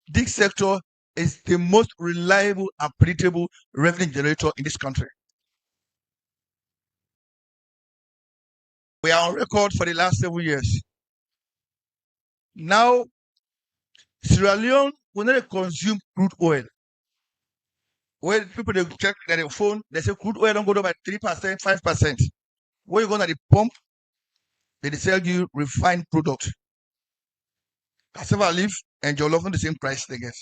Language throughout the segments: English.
This sector is the most reliable and predictable revenue generator in this country. We are on record for the last 7 years. Now, Sierra Leone will not consume crude oil. When people they check their phone, they say crude oil don't go down by 3%, 5%. When you go to the pump, they sell you refined product. Cassava leaf and jollof on the same price they get.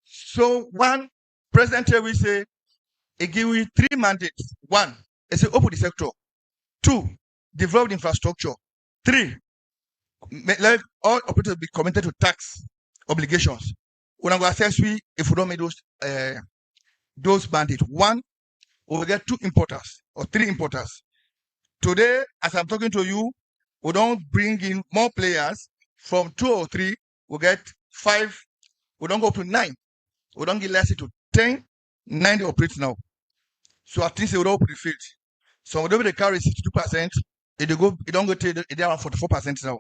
So one, President will say, he give you 3 mandates. 1, he say open the sector. 2, develop the infrastructure. 3, let all operators be committed to tax obligations. When I go assess we, if we don't make those mandates, 1, we will get 2 importers or 3 importers. Today, as I'm talking to you, we don't bring in more players. From 2 or 3, we get 5. We don't go up to 9. We don't get less to 10. 9 they operate now. So at least they will open the field. So whatever they carry 62%, it don't go to they are 44% now.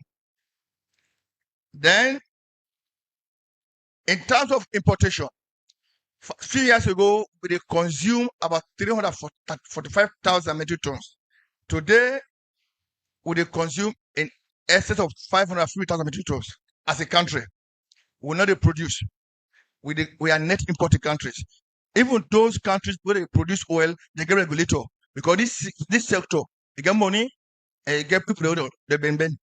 Then, in terms of importation, a few years ago, they consume about 345,000 metric tons. Today, we consume in excess of 550,000 metric tons as a country. We not they produce. We are net importing countries. Even those countries where they produce oil, they get regulator because this sector, they get money and you get people they bend.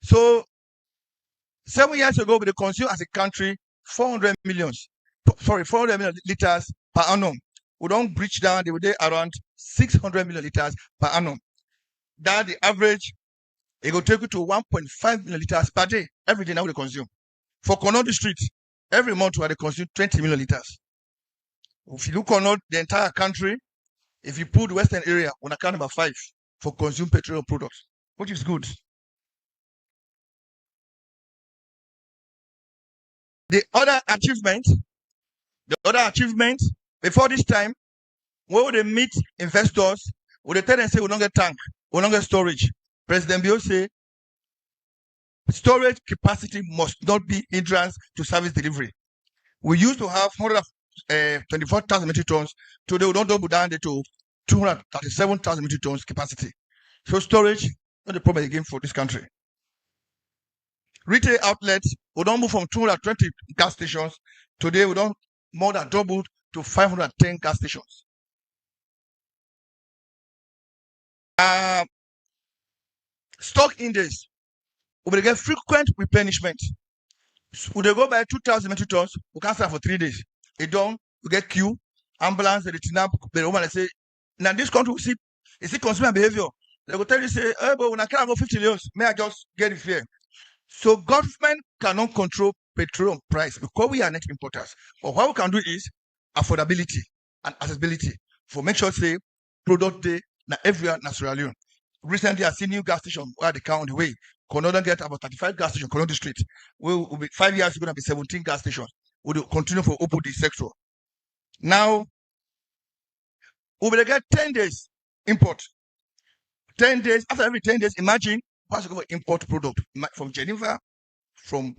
So 7 years ago, we consume as a country 400 million liters per annum. We don't breach down, they were there around 600 million liters per annum. That the average, it will take you to 1.5 million liters per day. Every day now we consume. For Kono District, every month we consume 20 million liters. If you look on the entire country, if you put the western area on account number 5 for consumed petroleum products, which is good. The other achievement, before this time, when they meet investors, when they tell them say we don't get tank, we don't get storage. President Bio say storage capacity must not be hindrance to service delivery. We used to have 124,000 metric tons. Today we don't double down to 237,000 metric tons capacity. So storage not the problem again for this country. Retail outlets, we don't move from 220 gas stations. Today, we don't more than doubled to 510 gas stations. Stock index, we will get frequent replenishment. We will go by 2,000 metric tons, we can start for 3 days. It don't, we get queue, ambulance, the retina, the woman, they say, now this country, we see consumer behavior. They will tell you, say, oh, but when I can't go 50 years, may I just get it fair? So government cannot control petroleum price because we are net importers. But what we can do is affordability and accessibility for make sure say product day na everywhere na Sierra Leone. Recently, I seen new gas station where they count on the way. Kono get about 35 gas stations, Kono District. Will be 5 years, it's going to be 17 gas stations. We will continue for open this sector. Now, we will get 10 days import. 10 days, after every 10 days, imagine once you go import product from Geneva, from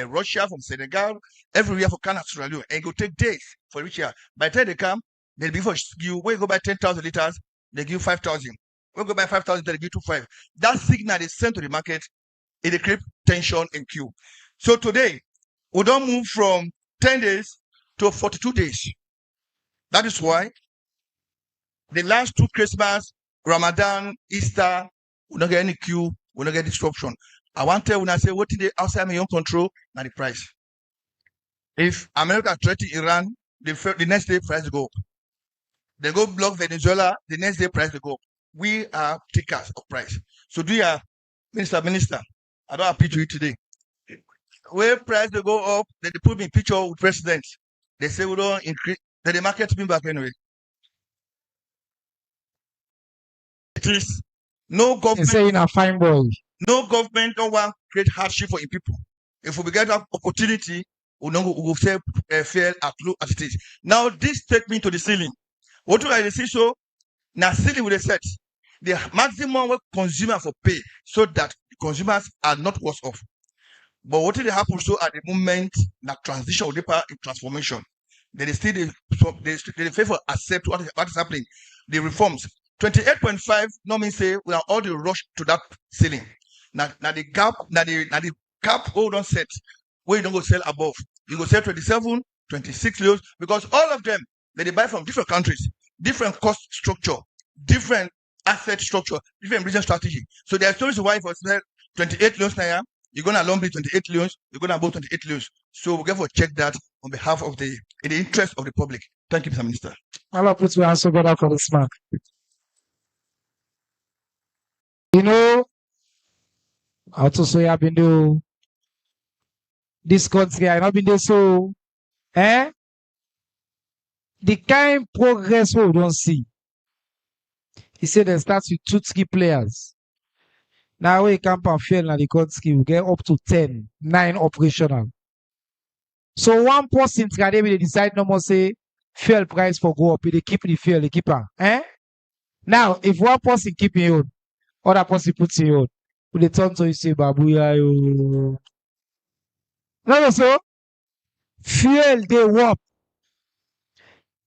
Russia, from Senegal, everywhere for Canada, Sierra Leone, and it will take days for each year. By the time they come, they'll be for you. When you go buy 10,000 liters, they give you 5,000. When you go buy 5,000, they give you 2,500. That signal is sent to the market, it creates tension in queue. So today, we don't move from 10 days to 42 days. That is why the last 2 Christmas, Ramadan, Easter, we don't get any queue, we don't get disruption. I want to tell when I say what is outside my own control, not the price. If America threatens Iran, the next day price go up. They go block Venezuela, the next day price go up. We are takers of price. So do you, Minister, I don't appeal to you today. Where price they go up, they put me in picture with president. They say we don't increase, then the market me back anyway. It is no government. Saying a fine boy. No government don't want to create hardship for people. If we get that opportunity, we will say fair at low as it is. Now this take me to the ceiling. What do I see? So now ceiling with a set the maximum consumer for pay so that consumers are not worse off. But what did happen so at the moment, like transition or deeper transformation, they still they favor accept what is happening. The reforms. 28.5 normally say we are all the rush to that ceiling. Now the gap, the cap hold on set where you don't go sell above. You go sell 27, 26 loads because all of them they buy from different countries, different cost structure, different asset structure, different business strategy. So there's no reason why for sell 28 loans now. You're gonna long be 28 loans, you're gonna about 28 loans. So we're going to check that on behalf of in the interest of the public. Thank you, Mr. Minister. I'll put my answer better for this man. You know, how to say I've been doing this country, I've not been there so the kind progress we don't see. He said they start with 2-3 players. Now we camp and fail in the country, we get up to 10, 9 operational. So one person today they decide no more say fuel price for go up, they keep the fuel, they keep her. Now if one person keep it on, other person puts it on, will they turn to you say babuya yo. No, so fuel they work.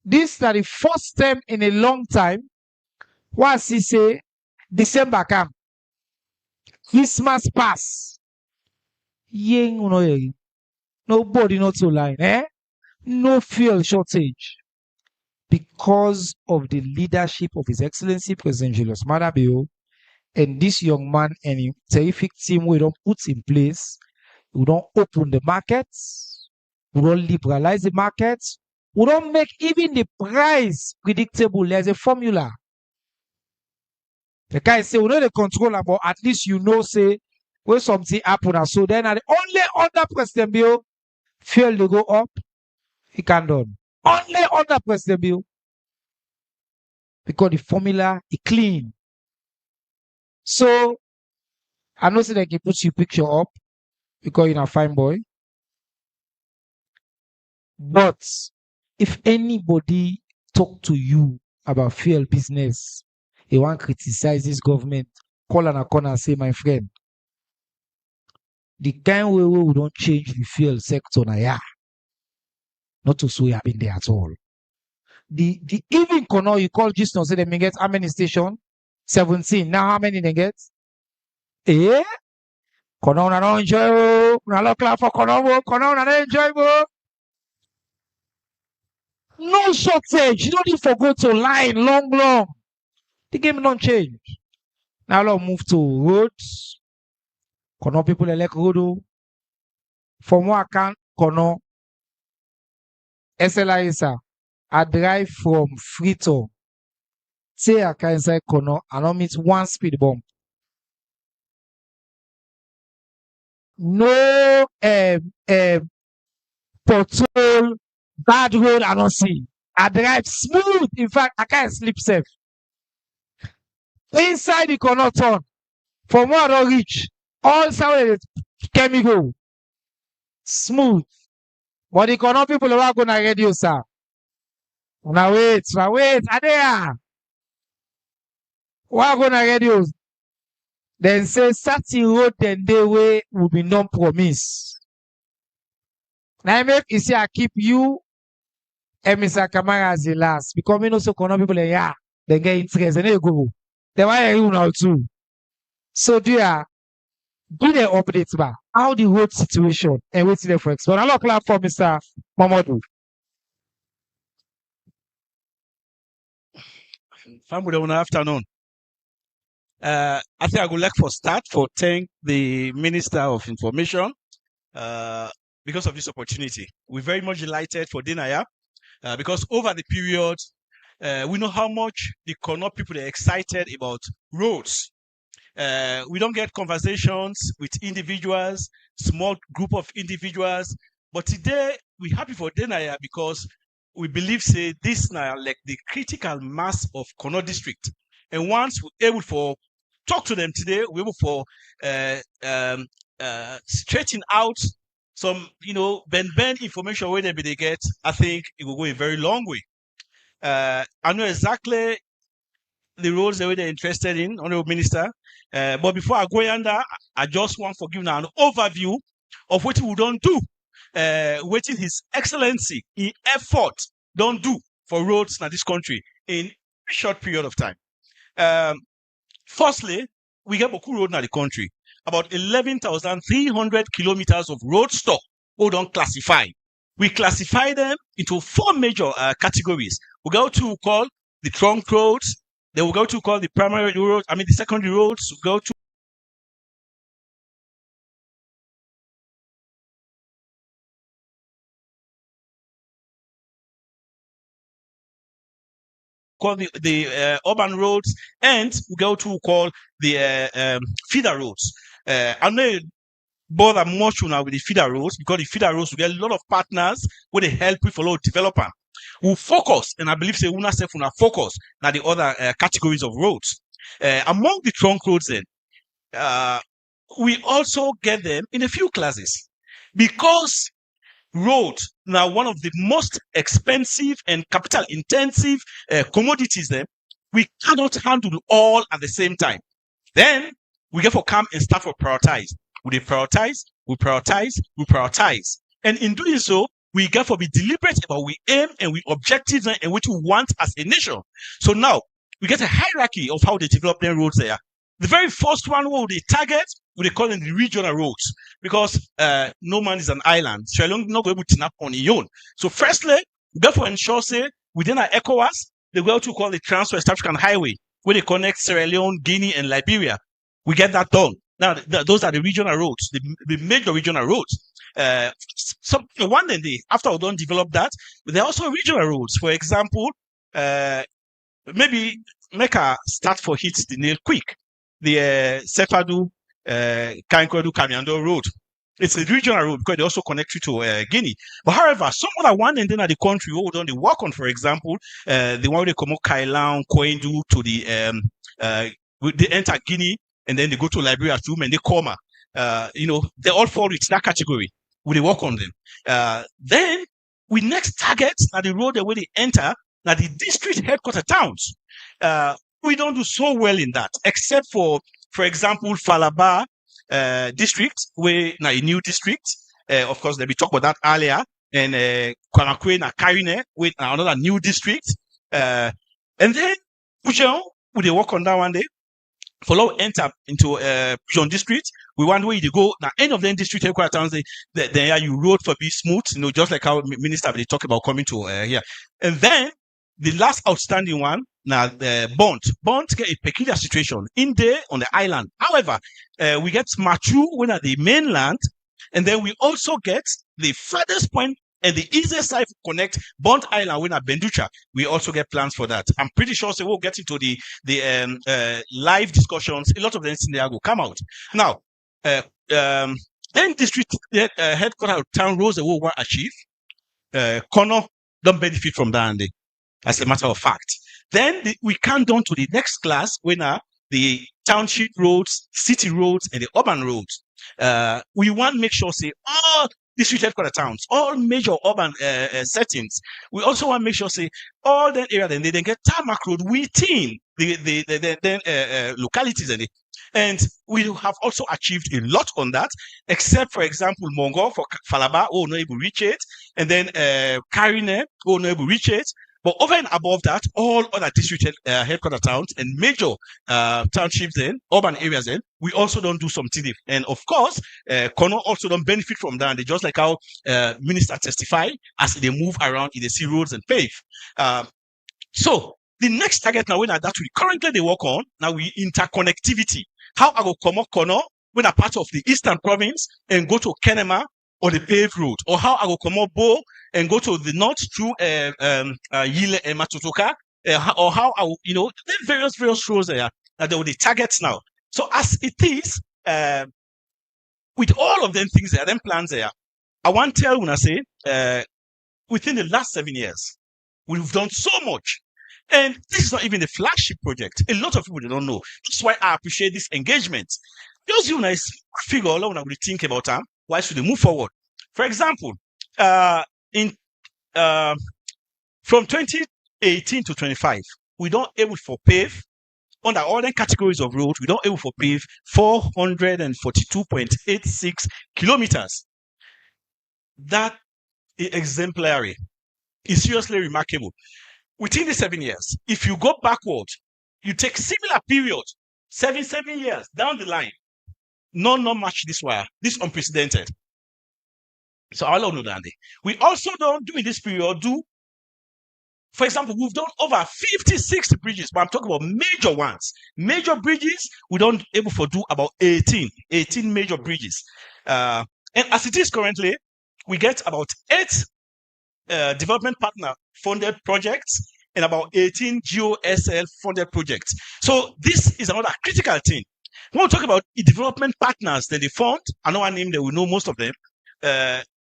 This is the first time in a long time. What he say December come. Christmas pass. Nobody not so line, no fuel shortage because of the leadership of His Excellency President Julius Maada Bio and this young man and a terrific team we don't put in place. We don't open the markets, we don't liberalize the markets, we don't make even the price predictable. There's a formula. The guy say we know the controller, but at least say when something happen so then at the only under President Bio fuel to go up, he can done. Only under President Bio. Because the formula is clean. So I know say they can put your picture up because you're a fine boy. But if anybody talk to you about fuel business, they want to criticize this government, call on a corner and say, my friend, the kind way we don't change the fuel sector now, not to say happen there at all. The even Kono you call just now say they may get how many stations? 17. Now how many they get? Kono una no enjoy. Una lo clap for Kono. Kono una no enjoy. No shortage. You don't need to go to line long. The game don't change. Now let's move to roads. Kono people elect road. For more account, Kono SLISA. I drive from Frito. Say I can inside Kono. I don't meet one speed bump. No pothole, bad road, I don't see. I drive smooth. In fact, I can't sleep safe. Inside the Kono turn, from where I don't reach, all sound chemical. Smooth. But the Kono people are going to radio, sir. Now wait, Adea. Why going to radio? Then say certain road then day way will be non-promise. Now make you see I keep you and Mr. Kamara as the last because we know so Kono people they get interest and they go. They want you now too. So do the updates back. How the road situation and what's the for explain. I'll clap for Mr. Mamadou. Family, good afternoon. I think I would like for start for thank the Minister of Information because of this opportunity. We're very much delighted for Denaya because over the period, we know how much the Kono people are excited about roads. We don't get conversations with individuals, small group of individuals, but today we're happy for Denaya because we believe say this now like the critical mass of Kono district. And once we're able to talk to them today, we're able to straighten out some, bend information where they get. I think it will go a very long way. I know exactly the roles that they're interested in, Honorable Minister. But before I go yonder, I just want to give an overview of what we don't do, what His Excellency in effort don't do for roads in this country in a short period of time. Firstly, we get Boku Road in the country, about 11,300 kilometers of road stock we don't classify. We classify them into 4 major categories. We go to call the trunk roads, then we go to call the primary roads, the secondary roads, we go to call the urban roads, and we go to call the feeder roads. I know bother much now with the feeder roads, because the feeder roads, we get a lot of partners where they help with follow developer. We focus, and I believe say una self una focus now the other categories of roads. Among the trunk roads, then we also get them in a few classes, because road now one of the most expensive and capital intensive commodities. Then we cannot handle all at the same time. Then we get for come and start for prioritize. We prioritize, we prioritize, we prioritize. And in doing so, we get for be deliberate about we aim and we objectives and what we want as a nation. So now we get a hierarchy of how they develop their roads there. The very first one what they target, they call them the regional roads, because no man is an island. Sierra Leone not going to snap on his own. So firstly, we get for ensure say within our ECOWAS, they go to call the Trans-West African Highway, where they connect Sierra Leone, Guinea, and Liberia. We get that done. Now, those are the regional roads, the major regional roads. One day, after we don't develop that, there are also regional roads. For example, maybe make a start for hit the nail quick. The Sefadu, Kankodu, Kamiando road. It's a regional road because they also connect you to Guinea. But however, some other one and then at the country who don't they work on, for example, the one they come out Kailan, Koendu to the they enter Guinea, and then they go to Liberia too, and they come. They all fall into that category. We work on them. Then we next target now the road where they enter now the district headquarter towns. We don't do so well in that, except for example, Falaba district, where now a new district. Of course, we talked about that earlier, and Konakwe na Karine with another new district. And then Pujon, we work on that one day. Follow enter into Pujon district. We want where you go now. End of the district headquarters towns, then you road for be smooth, just like how minister they talk about coming to here. And then the last outstanding one now, Bond get a peculiar situation in there on the island. However, we get Machu when at the mainland, and then we also get the furthest point and the easiest side to connect Bond Island when at Benducha. We also get plans for that. I'm pretty sure so we'll get into the live discussions. A lot of them in there will come out. Now, then district headquarters town roads that we want to achieve. Kono don't benefit from that, and as a matter of fact. Then we come down to the next class when the township roads, city roads, and the urban roads. We want to make sure say all district headquarters towns, all major urban settings. We also want to make sure say all that area then they get tarmac road within the localities and we have also achieved a lot on that, except for example Mongo for Falaba, not able to reach it, and then Karine, not able to reach it. But over and above that, all other district headquarters towns and major townships then, urban areas then, we also don't do something. And of course, Kono also don't benefit from that. They just like how minister testify as they move around in the sea roads and pave. So the next target now, when that we currently they work on, now we interconnectivity. How I go come up Kono when a part of the eastern province and go to Kenema or the paved road, or how I go come up Bo and go to the north through Yile and Matutoka, or how I will, there various roads there that they will the targets now. So as it is, with all of them things there, them plans there, I want to tell when I say within the last 7 years, we've done so much. And this is not even a flagship project. A lot of people don't know. That's why I appreciate this engagement. Just you nice figure out when I will think about them. Why should they move forward? For example, from 2018 to 25, we don't able for pave under all the categories of road, we don't able to pave 442.86 kilometers. That is exemplary. It's seriously remarkable. Within the 7 years, if you go backward, you take similar period, 7 years down the line, not match this wire, this unprecedented. So I don't know that. We also don't do in this period for example, we've done over 56 bridges, but I'm talking about major ones. Major bridges, we don't able to do about 18 major bridges. And as it is currently, we get about 8 development partner funded projects and about 18 GOSL funded projects. So this is another critical thing. When we talk about the development partners that they fund, I know a name that we know most of them.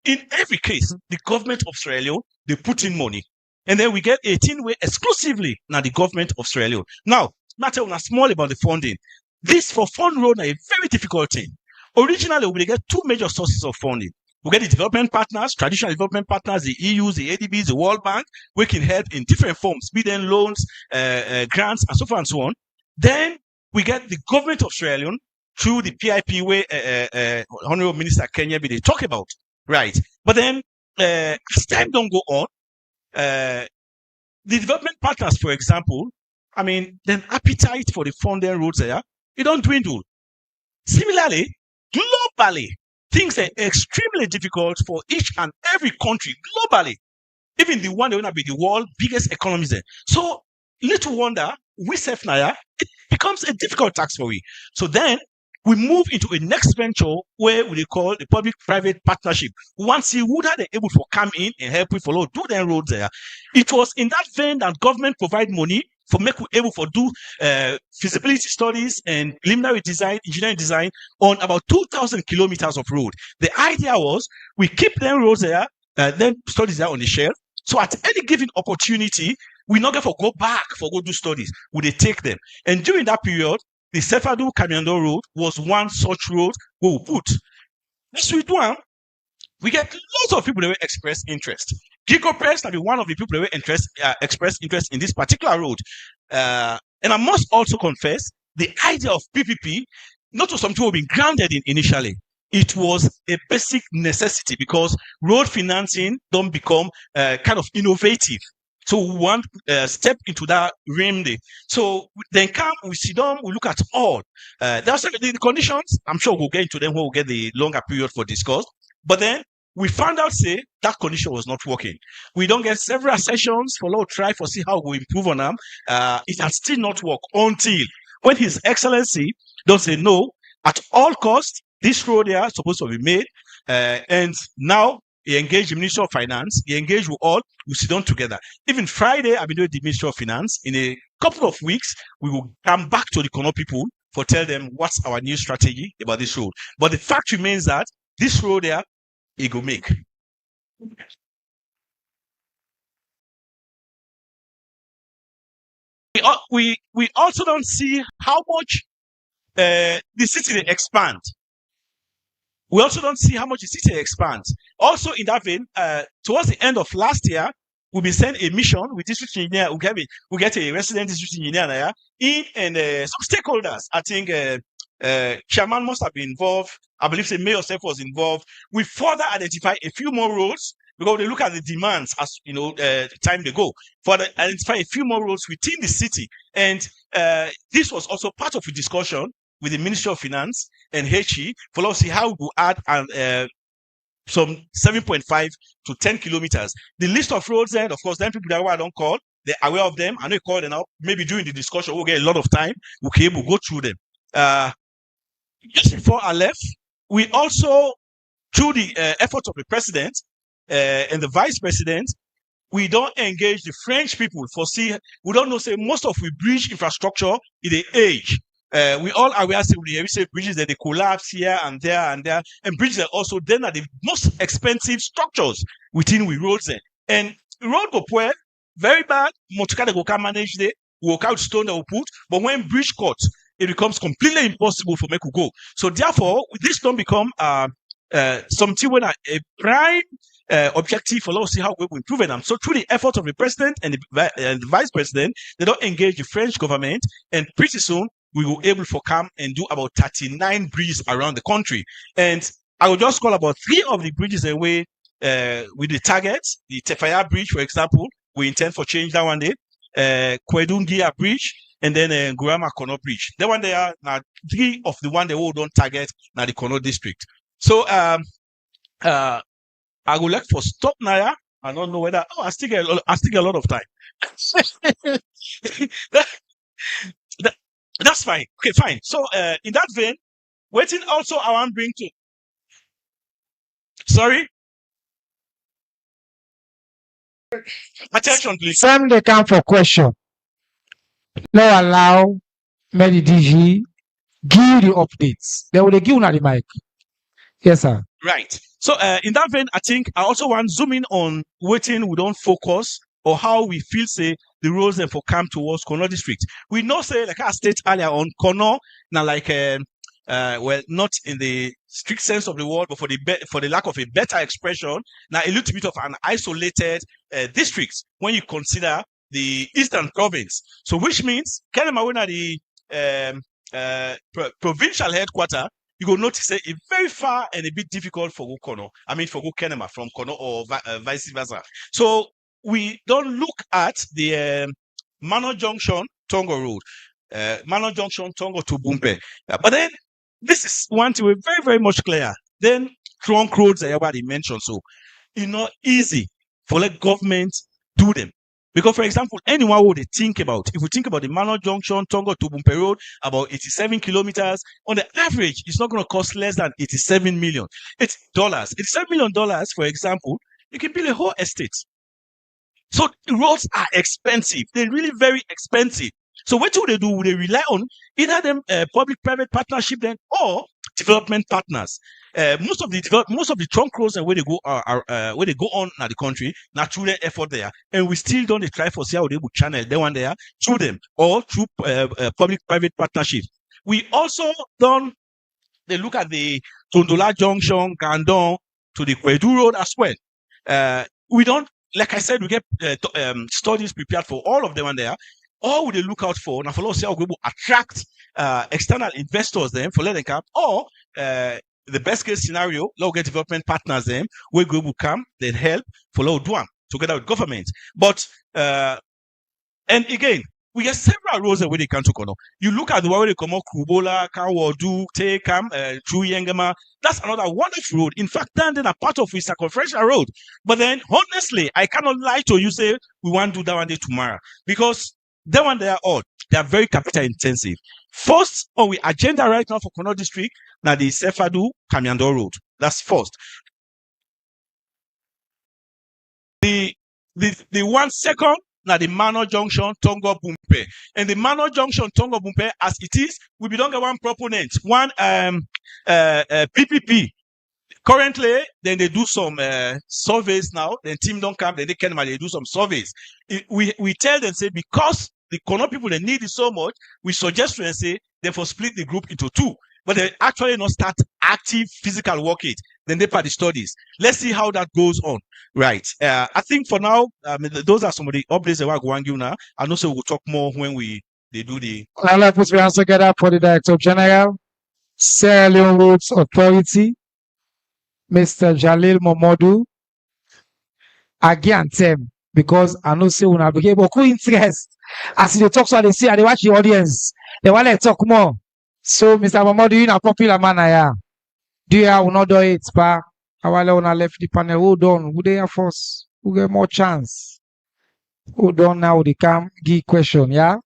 In every case, the government of Sierra Leone, they put in money. And then we get 18 way exclusively now the government of Sierra Leone. Now, matter on a small about the funding. This for fund road is a very difficult thing. Originally, we get 2 major sources of funding. We get the development partners, traditional development partners, the EU, the ADBs, the World Bank, we can help in different forms, be them loans, grants, and so forth and so on. Then we get the government of Sierra Leone through the PIP where Honorable Minister Kenya they talk about, right? But then as time don't go on, the development partners, for example, I mean, then appetite for the funding roads there, it don't dwindle. Similarly, globally, things are extremely difficult for each and every country globally. Even the one that will be the world's biggest economies there. So little wonder, we Naya, it becomes a difficult task for we. So then we move into a next venture where we call the public-private partnership. Once you would have been able to come in and help we follow, do the roads there. It was in that vein that government provide money for make we able to do feasibility studies and preliminary design, engineering design on about 2,000 kilometers of road. The idea was we keep them roads there, then studies there on the shelf. So at any given opportunity, we not get for go back for go do studies. We they take them. And during that period, the Sefadu Kamiando Road was one such road we will put. This we do, we get lots of people that will express interest. Gigo Press will be one of the people that will express interest in this particular road. And I must also confess, the idea of PPP, not to some people been grounded in initially. It was a basic necessity because road financing don't become kind of innovative. So we want step into that realm. So then we sit down, we look at all. There's the conditions. I'm sure we'll get into them when we get the longer period for discuss. But then we found out, say, that condition was not working. We don't get several sessions for Lord try for see how we improve on them. It has still not worked until when His Excellency does say no, at all costs, this road here is supposed to be made. And now he engaged the Ministry of Finance, he engaged with all, we sit down together. Even Friday, I've been doing the Ministry of Finance. In a couple of weeks, we will come back to the Kono people for tell them what's our new strategy about this road. But the fact remains that this road there, it will make. We also don't see how much the city they expand. We also don't see how much the city expands. Also, in that vein, towards the end of last year, we'll be sent a mission with district engineer. We get a resident district engineer there and some stakeholders. I think chairman must have been involved. I believe the mayor self was involved. We further identify a few more roads because they look at the demands as time they go. Further identify a few more roads within the city, and this was also part of a discussion with the Ministry of Finance and HE for us to see how we will add some 7.5 to 10 kilometers. The list of roads there, of course, then people that I don't call, they're aware of them. I know you call them out. Maybe during the discussion, we'll get a lot of time. Okay, we'll go through them. Just before I left, we also, through the efforts of the president and the vice president, we don't engage the French people for see. We don't know, say, most of we bridge infrastructure in the age. We all aware, say, we say bridges that they collapse here and there, and bridges that also then are the most expensive structures within we roads there. And road go poor, very bad, motorcar go can manage there, work out stone that we put, but when bridge cut, it becomes completely impossible for me to go. So therefore, this don't become something when a prime objective for us to see how we will improve them. So through the effort of the president and the vice president, they don't engage the French government, and pretty soon we will able to come and do about 39 bridges around the country. And I will just call about 3 of the bridges away with the targets. The Tefaya Bridge, for example, we intend for change that one day. Kwedungia Bridge, and then Gurama Kono Bridge. That one they are now 3 of the one they will don't target now the Kono district. So I would like for stop now. I don't know whether I still get a lot of time. That's fine. Okay, fine. So in that vein, waiting also I want to bring to. Sorry. Attention, please. Some they come for question. No allow Medi DG give the updates. They will give you the mic. Yes, sir. Right. So in that vein, I think I also want to zoom in on waiting. We don't focus or how we feel say the roads and for come towards Kono district. We know say like I stated earlier on Kono now like well not in the strict sense of the word, but for the lack of a better expression, now a little bit of an isolated district when you consider the Eastern Province. So which means Kenema the provincial headquarters, you will notice that it's very far and a bit difficult for go Kono. I mean, for go Kenema from Kono or vice versa. So we don't look at the Mano Junction Tongo Road, Mano Junction Tongo to Bumpe. But then this is one thing we're very, very much clear. Then trunk roads, everybody mentioned. So it's not easy for the government do them. Because, for example, anyone would think about, if we think about the Mano Junction, Tongo to Bumpe Road, about 87 kilometers, on the average, it's not going to cost less than 87 million. It's dollars. $87 million, for example, you can build a whole estate. So roads are expensive. They're really very expensive. So what do? They rely on either them public-private partnership then or development partners. Most of the trunk roads and where they go where they go on in the country, not through their effort there, and we still don't try for see how they would channel they one there through them or through public-private partnership. We also don't they look at the Tondola Junction, Gandon to the Kwedu Road as well. We don't, like I said, we get studies prepared for all of them on there. All would they look out for now for us how we will attract external investors then for let them come, or the best case scenario, we'll get development partners then where we will come, then help for low do together with government. But and again, we get several roads where they can to Kono. You look at the way they come out, Kubola, Kawodu, Tekam, True Yengema. That's another wonderful road. In fact, then a part of it circumferential road. But then, honestly, I cannot lie to you. Say we want to do that one day tomorrow because that one they are very capital intensive. First on the agenda right now for Kono district, now the Sefadu Kamiando Road. That's first. The 1 second. Now the Mano Junction Tongo Bumpe. And the Mano Junction Tongo Bumpe, as it is, we be don't get one proponent, one PPP. Currently, then they do some surveys now. Then team don't come, then they can they do some surveys. We tell them say because the Kono people they need it so much, we suggest to them say therefore split the group into 2. But they actually not start active physical work it. Then they part the studies. Let's see how that goes on. Right. I think for now, those are some of the updates that we're going to give now. I know so we'll talk more when they do the. I'd like to put your hands together for the Director General, Sierra Leone Roads Authority, Mr. Jalil Momodu. Again, them because I know say when I begin beaucoup interest as they talk so they see and they watch the audience. They want to talk more. So, Mr. Momodu, you are a popular man. Do you have another it, pa? While on left the panel, hold on. Who they are first? Who get more chance? Hold on now, they come give question, yeah?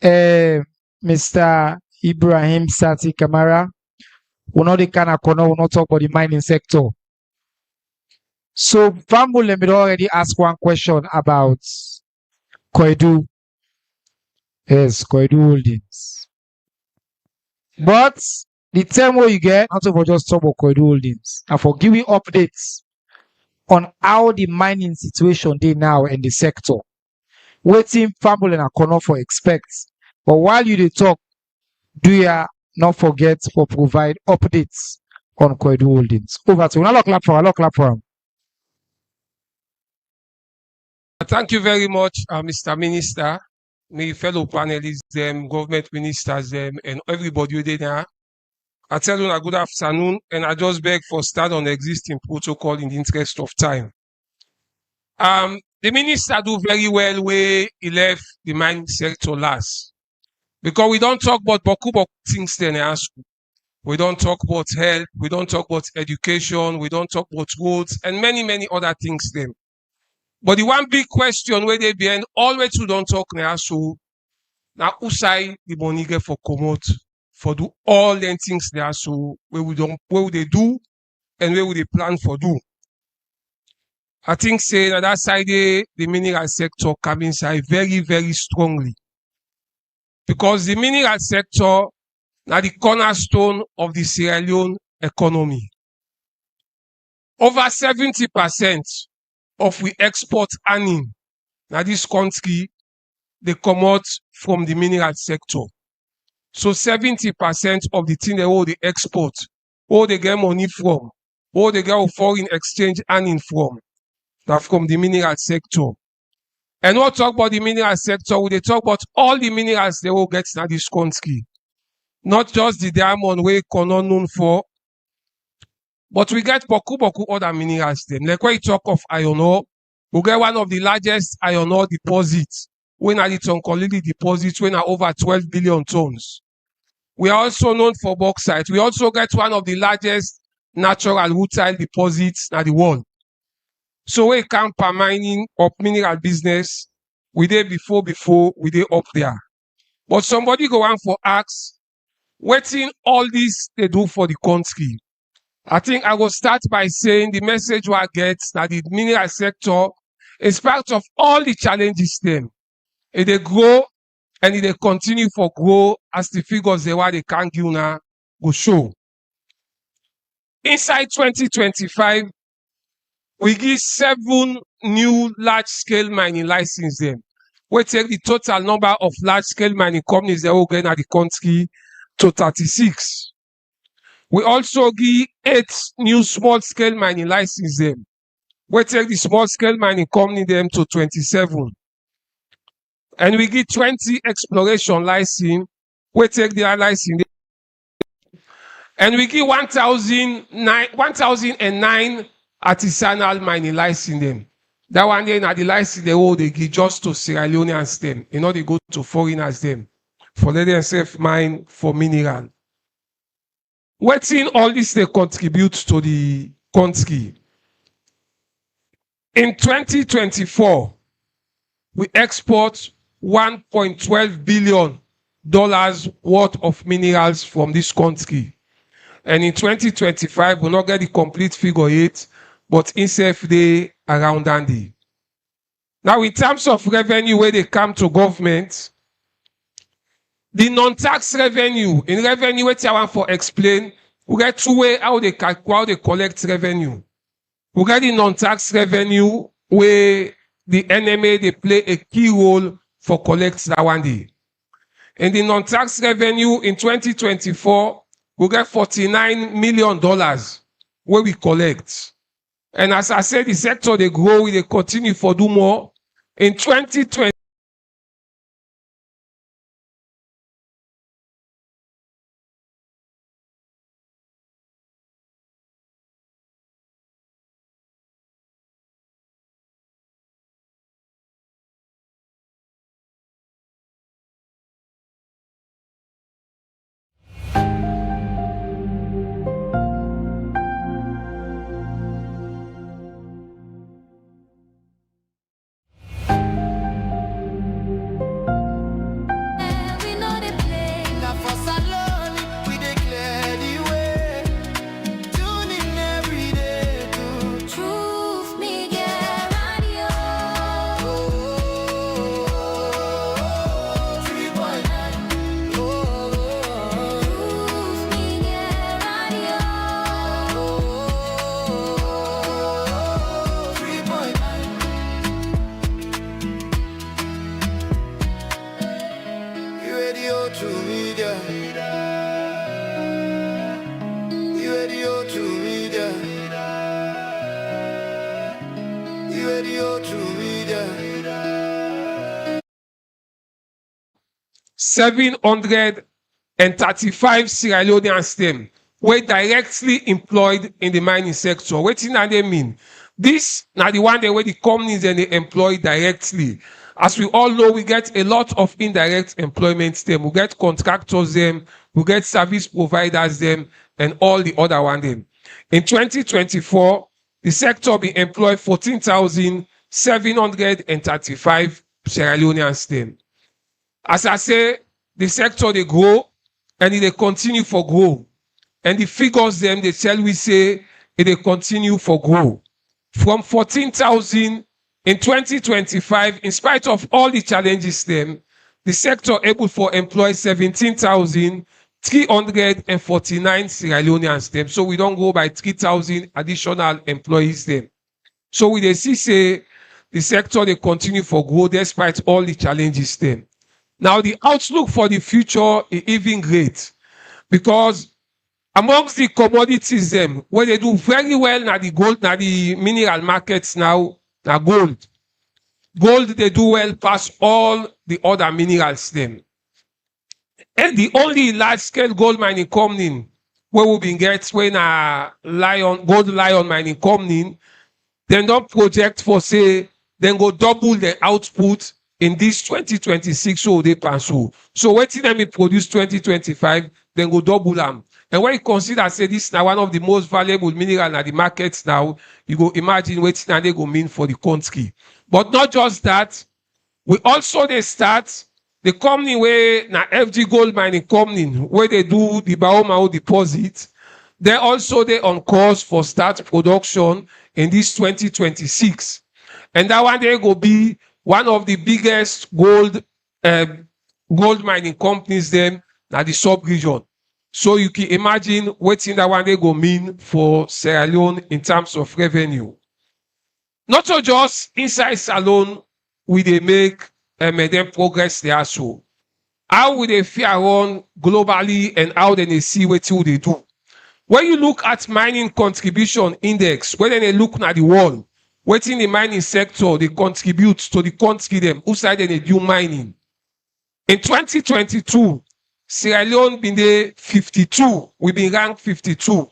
Mr. Ibrahim Sati Kamara, we know the kind of corner, we not talk about the mining sector. So, Fambu Lemid already asked one question about Kwedu. Yes, Kwedu Holdings. But the term where you get, not for just talk about Kwedu Holdings, and for giving updates on how the mining situation they now in the sector. Waiting family and corner for expects. But while you talk, do you not forget to provide updates on Kwedu Holdings? Over to you. Clap for him. Thank you very much, Mr. Minister, my fellow panelists, government ministers, and everybody who did there. I tell you a good afternoon, and I just beg for start on the existing protocol in the interest of time. The minister do very well where he left the mining sector last. Because we don't talk about boku things then ask. We don't talk about health, we don't talk about education, we don't talk about roads, and many, many other things then. But the one big question where they be always we don't talk now, so now who say the money get for commot for do all them things there, so where would they do and where would they plan for do? I think say that side the mineral sector come inside very, very strongly. Because the mineral sector now the cornerstone of the Sierra Leone economy. Over 70% of we export earning now this country they come out from the mineral sector. So 70% of the thing they all they export, all they get money from, all they get foreign exchange earning from, that from the mineral sector. And what talk about the mineral sector, we they talk about all the minerals they will get in this country. Not just the diamond we cannot known for, but we get boku other minerals then. Like when you talk of iron ore, we get one of the largest iron ore deposits. When at the Tonkolili deposits, when are over 12 billion tons. We are also known for bauxite. We also get one of the largest natural rutile deposits in the world. So we come per mining of mineral business, we did before, we did up there. But somebody go on for ask, waiting all this they do for the country. I think I will start by saying the message we get that the mineral sector is part of all the challenges them. They grow and they continue for grow as the figures they were they can't give now go show. Inside 2025, we give 7 new large-scale mining licenses them. We take the total number of large-scale mining companies that will get at the country to 36. We also give 8 new small-scale mining licenses them. We take the small-scale mining company them to 27. And we give 20 exploration license. We take their license. And we give 1,009 artisanal mining license them. That one day na the license they hold they give just to Sierra Leoneans them. You know they go to foreigners them for let themselves mine for mineral. Waiting all this they contribute to the country. In 2024, we export $1.12 billion worth of minerals from this country. And in 2025, we'll not get the complete figure yet, but instead they around Andy. Now, in terms of revenue, where they come to government, the non-tax revenue, in revenue, what I want for explain, we get 2 ways how they collect revenue. We get the non-tax revenue, where the NMA, they play a key role for collect that one day. In the non-tax revenue in 2024, we get $49 million where we collect. And as I said, the sector they grow, they continue for do more. In 2020, Radio to media. 735 Sierra Leoneans them were directly employed in the mining sector. Wetin na dey mean? This na the one where the companies and they employ directly. As we all know, we get a lot of indirect employment them. We get contractors them, we get service providers them, and all the other one them. In 2024, the sector be employed 14,735 Sierra Leoneans them. As I say, the sector they grow and they continue for grow. And the figures them they tell we say they continue for grow. From 14,000 in 2025, in spite of all the challenges them, the sector able for employ 17,349 Sierra Leoneans them. So we don't go by 3,000 additional employees them. So we they see say the sector they continue for growth despite all the challenges them. Now the outlook for the future is even great because amongst the commodities them where they do very well now the gold, now the mineral markets now gold. Gold they do well past all the other minerals them. And the only large scale gold mining company where we been get when a gold lion mining company, then don't project for say then go double the output in this 2026 so they pencil. So waiting them produce 2025, then go double them. And when you consider say this is now one of the most valuable mineral in the markets now, you go imagine what they go mean for the country. But not just that, we also they start the company where na FG Gold Mining Company where they do the Baomao deposit. They also they on course for start production in this 2026. And that one they go be one of the biggest gold mining companies them na the sub-region. So you can imagine what in that one they go mean for Sierra Leone in terms of revenue. Not so just inside Salone we they make them progress there so. How will they fare around globally and how they see what they do? When you look at mining contribution index, when they look at the world, what in the mining sector they contribute to the country them, who side they do mining. In 2022, Sierra Leone been there 52. We been ranked 52.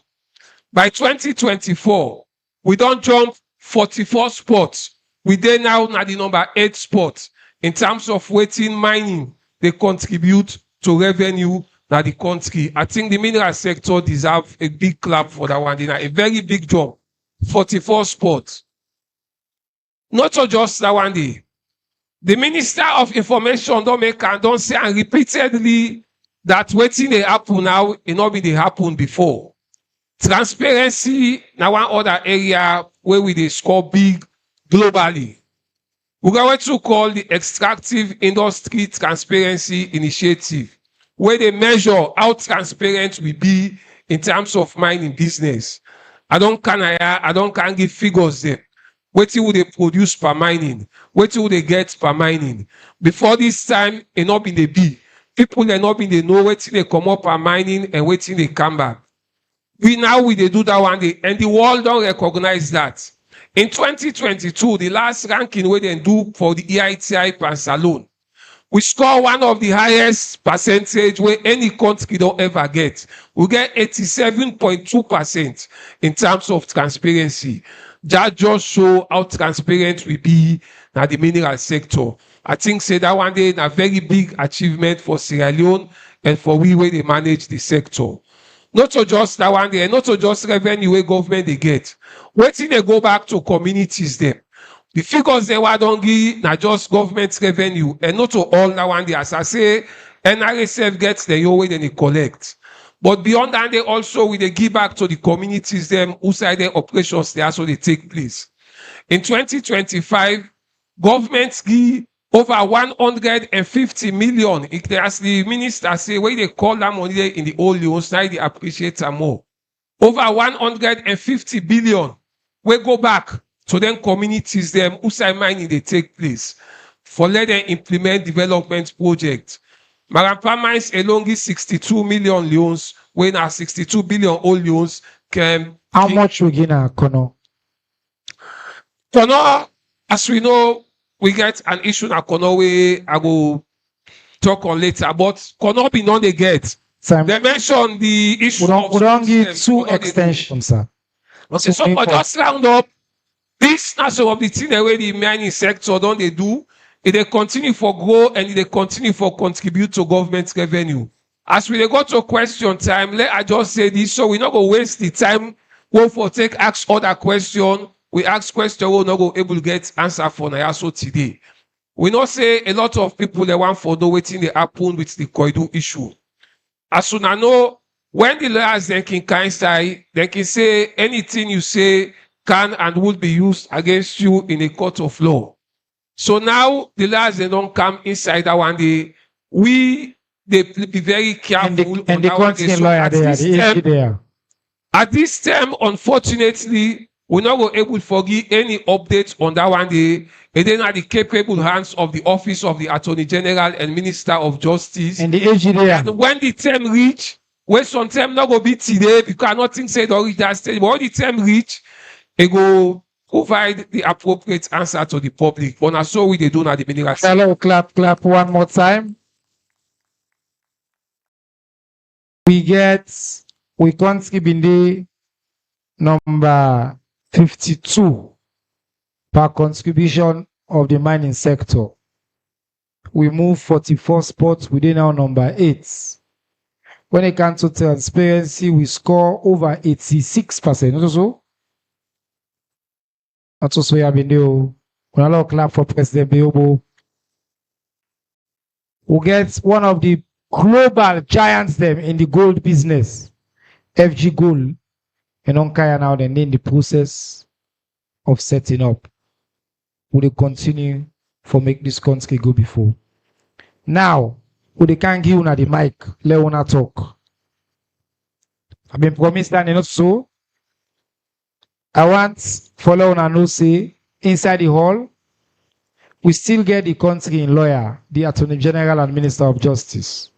By 2024, we don't jump 44 spots. We there now at the number 8 spot in terms of waiting mining. They contribute to revenue that the country. I think the mineral sector deserve a big clap for that one. A very big jump. 44 spots. Not just that one day. The Minister of Information don't say and repeatedly that waiting they happen now, it not be they happen before. Transparency now one other area where we they score big globally. We got what to call the Extractive Industry Transparency Initiative, where they measure how transparent we be in terms of mining business. I don't can give figures there. What will they produce per mining? What will they get per mining? Before this time, it not been the be. People they not been they know what they come up per mining and what they come back. We they do that one day, and the world don't recognize that. In 2022, the last ranking we then do for the EITI per Salone, we score one of the highest percentage where any country don't ever get. We get 87.2% in terms of transparency. That just show how transparent we be in the mineral sector. I think say that one day a very big achievement for Sierra Leone and for we where they manage the sector. Not so just that one day, not so just revenue where government they get. Waiting they go back to communities them. The figures they were don't give not just government revenue and not to all that one day. As I say, NRSF gets the your way then they collect. But beyond that, they also will they give back to the communities them who side their operations there so they take place. In 2025, governments give over 150 million. As the minister say, where they call that money in the old loans, now they appreciate them more. Over 150 billion we go back to them communities them who side mining they take place for let them implement development projects. Marampa Mines alone is 62 million loans, when our 62 billion old loans can. How much we gain a Kono? Kono, as we know, we get an issue in Kono where I go talk on later, but cannot be none they get. They mentioned the issue of we don't give school two extensions, sir. Okay, so for just round up, this national of the thing the way the mining sector don't they do, if they continue for grow and if they continue for contribute to government revenue. As we go to question time, let I just say this so we not go waste the time. Go for take ask other question. We ask question we'll not go able to get answer for now so today. We not say a lot of people they want for know waiting they happen with the Koidu issue. As soon as I know when the lawyers then can say they can say anything you say can and will be used against you in a court of law. So now the lawyers they don't come inside that one day. They be very careful. And the country lawyer there, at this time, unfortunately, we're not going able to forgive any updates on that one day. And then at the capable hands of the Office of the Attorney General and Minister of Justice. And the AG there. And when the time reach, when some time not going to be today, because nothing said or reach that stage, but when the time reach, they go provide the appropriate answer to the public. But so we they do not the mineral. Hello, clap one more time. We contribute in the number 52 per contribution of the mining sector. We move 44 spots within our number 8. When it comes to transparency, we score over 86%. Not so we have been there. We clap for President Biobo. We get one of the global giants them in the gold business, FG Gold, and Onkaya now they're in the process of setting up. Will they continue for make this country go before? Now, will they can't give una the mic, let una talk. I've been promised that not so. I want follow una no say inside the hall. We still get the country in lawyer, the Attorney General and Minister of Justice.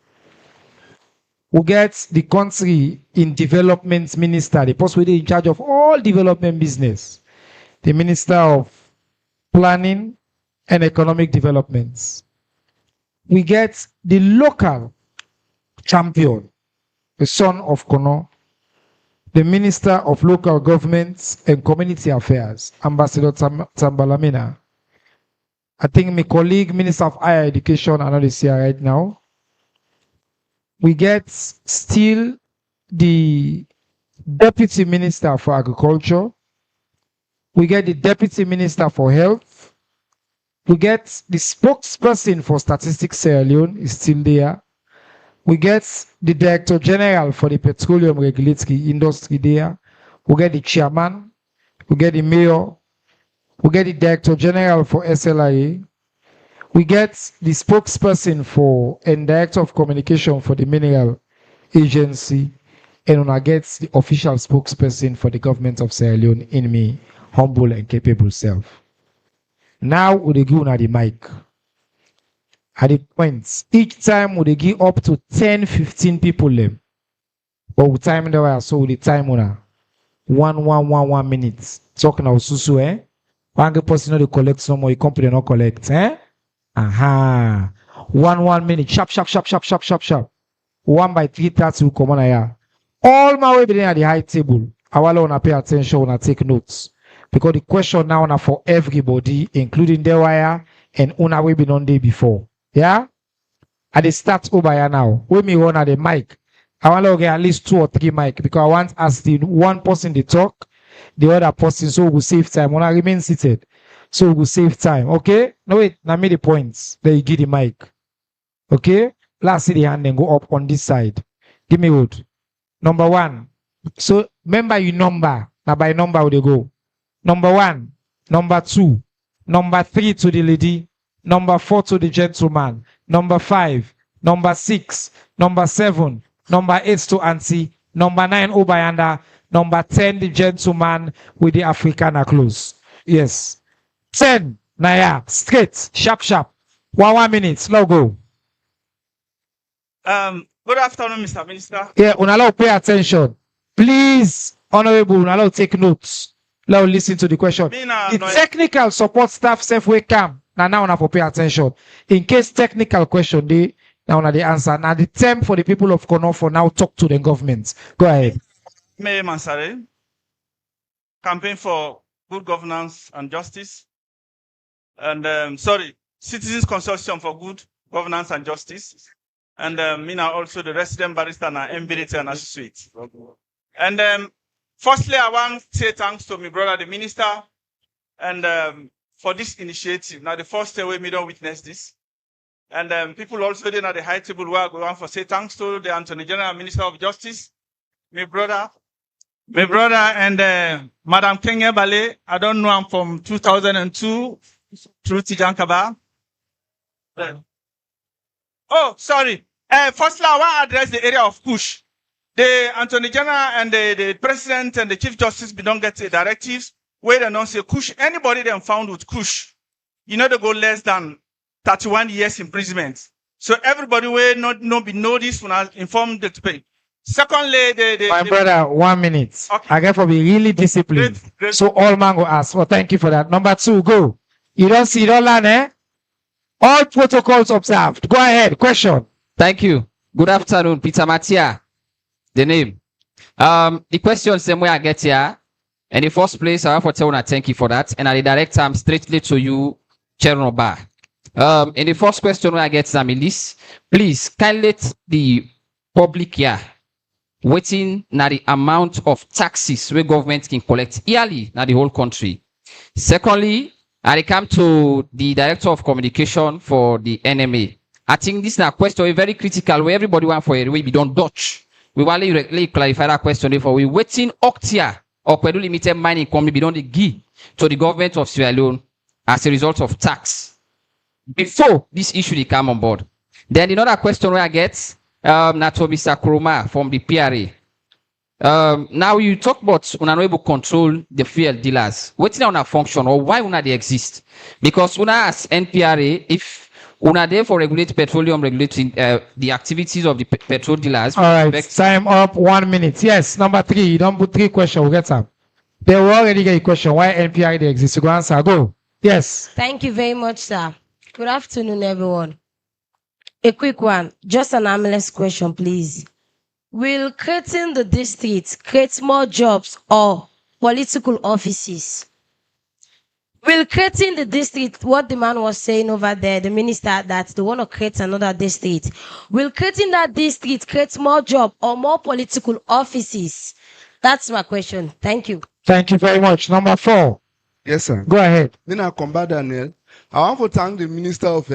We get the country in development minister, the person in charge of all development business, the Minister of Planning and Economic Developments. We get the local champion, the son of Kono, the Minister of Local Governments and Community Affairs, Ambassador Tambalamina. I think my colleague, Minister of Higher Education, I know they see right now. We get still the Deputy Minister for Agriculture. We get the Deputy Minister for Health. We get the spokesperson for Statistics Sierra Leone is still there. We get the Director General for the Petroleum Regulatory Industry there. We get the Chairman. We get the Mayor. We get the Director General for SLIA. We get the spokesperson for and Director of Communication for the Mineral Agency. And we get the official spokesperson for the government of Sierra Leone in me, humble and capable self. Now we give the mic. At the points, each time we give up to 10-15 people them. But we time the way so the time on 1 minute. Talking about susu, eh? One person not collect no more, the company not collect, eh? Aha. 1 minute. Sharp. 1 by 3:30 will come on here. All my way being at the high table. I want to pay attention and take notes. Because the question now are for everybody, including the wire and una we been on day before. Yeah? At the start over here now. When me run at the mic, I want to get at least 2 or 3 mic because I want as the one person they talk, the other person so we'll save time. When I remain seated. So we'll save time. Okay? No wait, now me the points. Then you give the mic. Okay? Last see the hand then go up on this side. Give me wood. Number 1. So remember you number. Now by number would you go? Number 1, number 2, number 3 to the lady, number 4 to the gentleman, number 5, number 6, number 7, number 8 to auntie, number 9 Obayanda, number 10 the gentleman with the Afrikaner clothes. Yes. 10, Naya, straight, sharp. 1 minute, now go. Good afternoon, Mr. Minister. Yeah, unallow pay attention. Please, Honorable, unallow take notes. Now listen to the question. The technical support staff self will come. Now we have to pay attention. In case technical question, they Now, the answer. Now, the term for the people of Kono for now talk to the government. Go ahead. May Mansare, campaign for good governance and justice. And Citizens Consortium for Good Governance and Justice. And Mina also the resident barrister and MBDT and associate. And firstly, I want to say thanks to my brother, the minister, and for this initiative. Now, the first way we don't witness this. And people also then at the high table where I go on for say thanks to the Attorney General Minister of Justice, my brother and Madam Kenya Bale. I don't know, I'm from 2002 through Tijankaba. Oh, sorry. Firstly, I want to address the area of Kush. The Attorney General and the President and the Chief Justice we don't get the directives where they don't say Kush. Anybody then found with Kush, they go less than 31 years imprisonment. So everybody will not be noticed when I inform the pay. Secondly, My brother, 1 minute. Okay. I get for be really disciplined. Great. So all man go ask. Well, thank you for that. Number 2, go. You don't see, you don't learn, eh? All protocols observed. Go ahead. Question. Thank you. Good afternoon, Peter Matia. The name. The question same way I get here. In the first place, I want to tell you thank you for that. And I direct them straightly to you, Cheronoba. In the first question I get Zamilis, please can let the public here waiting na the amount of taxes where government can collect yearly na the whole country. Secondly, I come to the director of communication for the NMA. I think this is a question very critical where everybody want for a way we don't dodge. We want to clarify that question before we waiting Octia or Peru limited mining company be don't give to the government of Sierra Leone as a result of tax. Before this issue they come on board. Then another question where I get na to Mr. Kuruma from the PRA. Now you talk about una able control the fuel dealers. What's now una function or why una they exist? Because una as NPRA, if una there for regulate petroleum regulating the activities of the petrol dealers. All right, time up. 1 minute. Yes, number 3. You don't put 3 questions. We'll get some. They will already get a question. Why NPRA they exist? You go answer. Go. Yes. Thank you very much, sir. Good afternoon, everyone. A quick one, just an harmless question, please. Will creating the district create more jobs or political offices? Will creating the district, what the man was saying over there, the minister, that they want to create another district, will creating that district create more job or more political offices? That's my question. Thank you. Thank you very much. Number 4. Yes, sir. Go ahead. Then I come back, Daniel. I want to thank the Minister of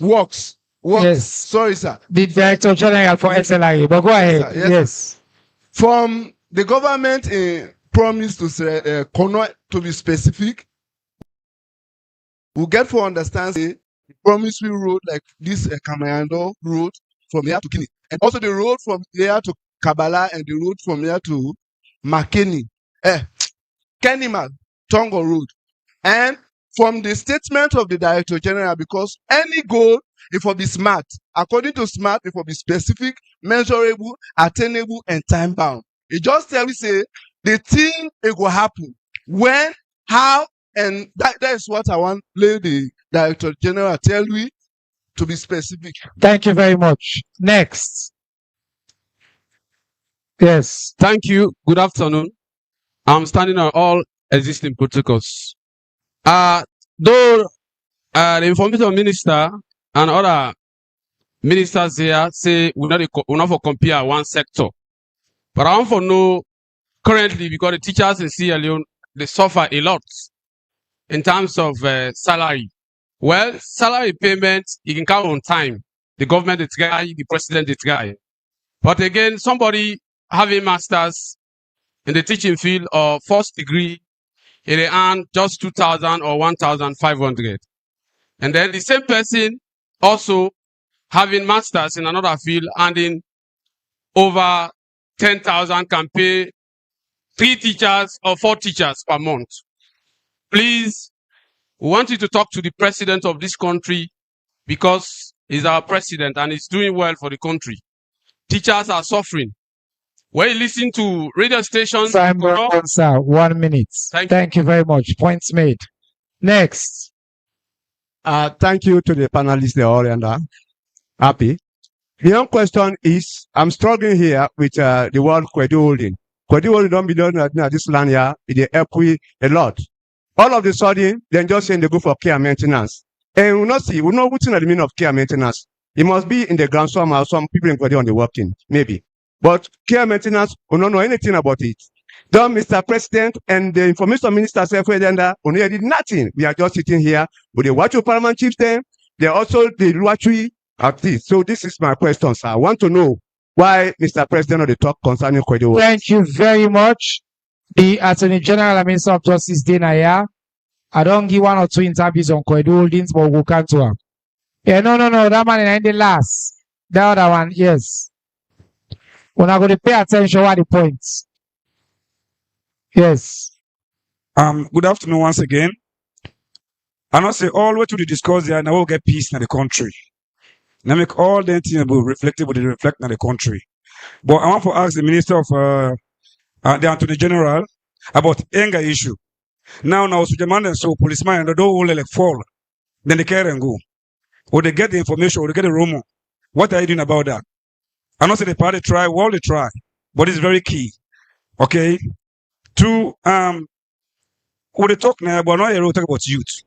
Works. Yes. Sorry, sir. The Director General for SLIA. But go ahead. Yes. Yes. From the government promise to say, to be specific, we get to understand the promise we road like this Kamayando road from here to Guinea, and also the road from here to Kabbalah and the road from here to Makeni, Kenima, Tongo Road. And from the statement of the Director General, because any goal, it will be smart. According to SMART, it will be specific, measurable, attainable, and time bound. It just tell me say the thing it will happen when, how, and that is what I want the Director General tell me to be specific. Thank you very much. Next. Yes. Thank you. Good afternoon. I'm standing on all existing protocols. Though the information minister and other ministers here say we not for compare one sector, but I want to know currently because the teachers in Sierra Leone they suffer a lot in terms of salary. Well, salary payment you can count on time. The government is guy, the president is guy. But again, somebody having masters in the teaching field or first degree, they earn just 2,000 or 1,500. And then the same person also having masters in another field earning over 10,000 can pay 3 teachers or 4 teachers per month. Please, we want you to talk to the president of this country because he's our president and he's doing well for the country. Teachers are suffering. When you listen to radio stations, Simon, answer. 1 minute. Thank you. Thank you very much. Points made. Next. Thank you to the panelists. They're all happy. The young question is, I'm struggling here with the word Kwedu holding. Kwedu holding don't be done at this land here. They help we a lot. All of a sudden, then just saying they go for care maintenance. And we not what's in the meaning of care maintenance. It must be in the ground somehow. Some people in Kwedu on the working, maybe. But care maintenance, we don't know anything about it. Then Mr. President and the information minister only did nothing. We are just sitting here with the Wachu Parliament chieftain. They also the Luatri at this. So this is my question, sir. I want to know why Mr. President on the talk concerning Kwedu. Thank you very much. The Attorney General and Minister of Justice Denaya. I don't give 1 or 2 interviews on Kwedu Holdings, but we'll come to him. Yeah, no. That man in the last. The other one, yes. We're not going to pay attention what the points. Yes. Good afternoon once again. And I say all what we discuss here, now we'll get peace in the country. Now make all the things reflective, but they reflect in the country. But I want to ask the Minister of the Attorney General about anger issue. Now, so demand so policeman and they don't only like fall, then they carry and go. Or they get the information, or they get the rumor. What are you doing about that? I know say the party try, well they try, but it's very key. Okay? To what they talk now, but now we talk about youth.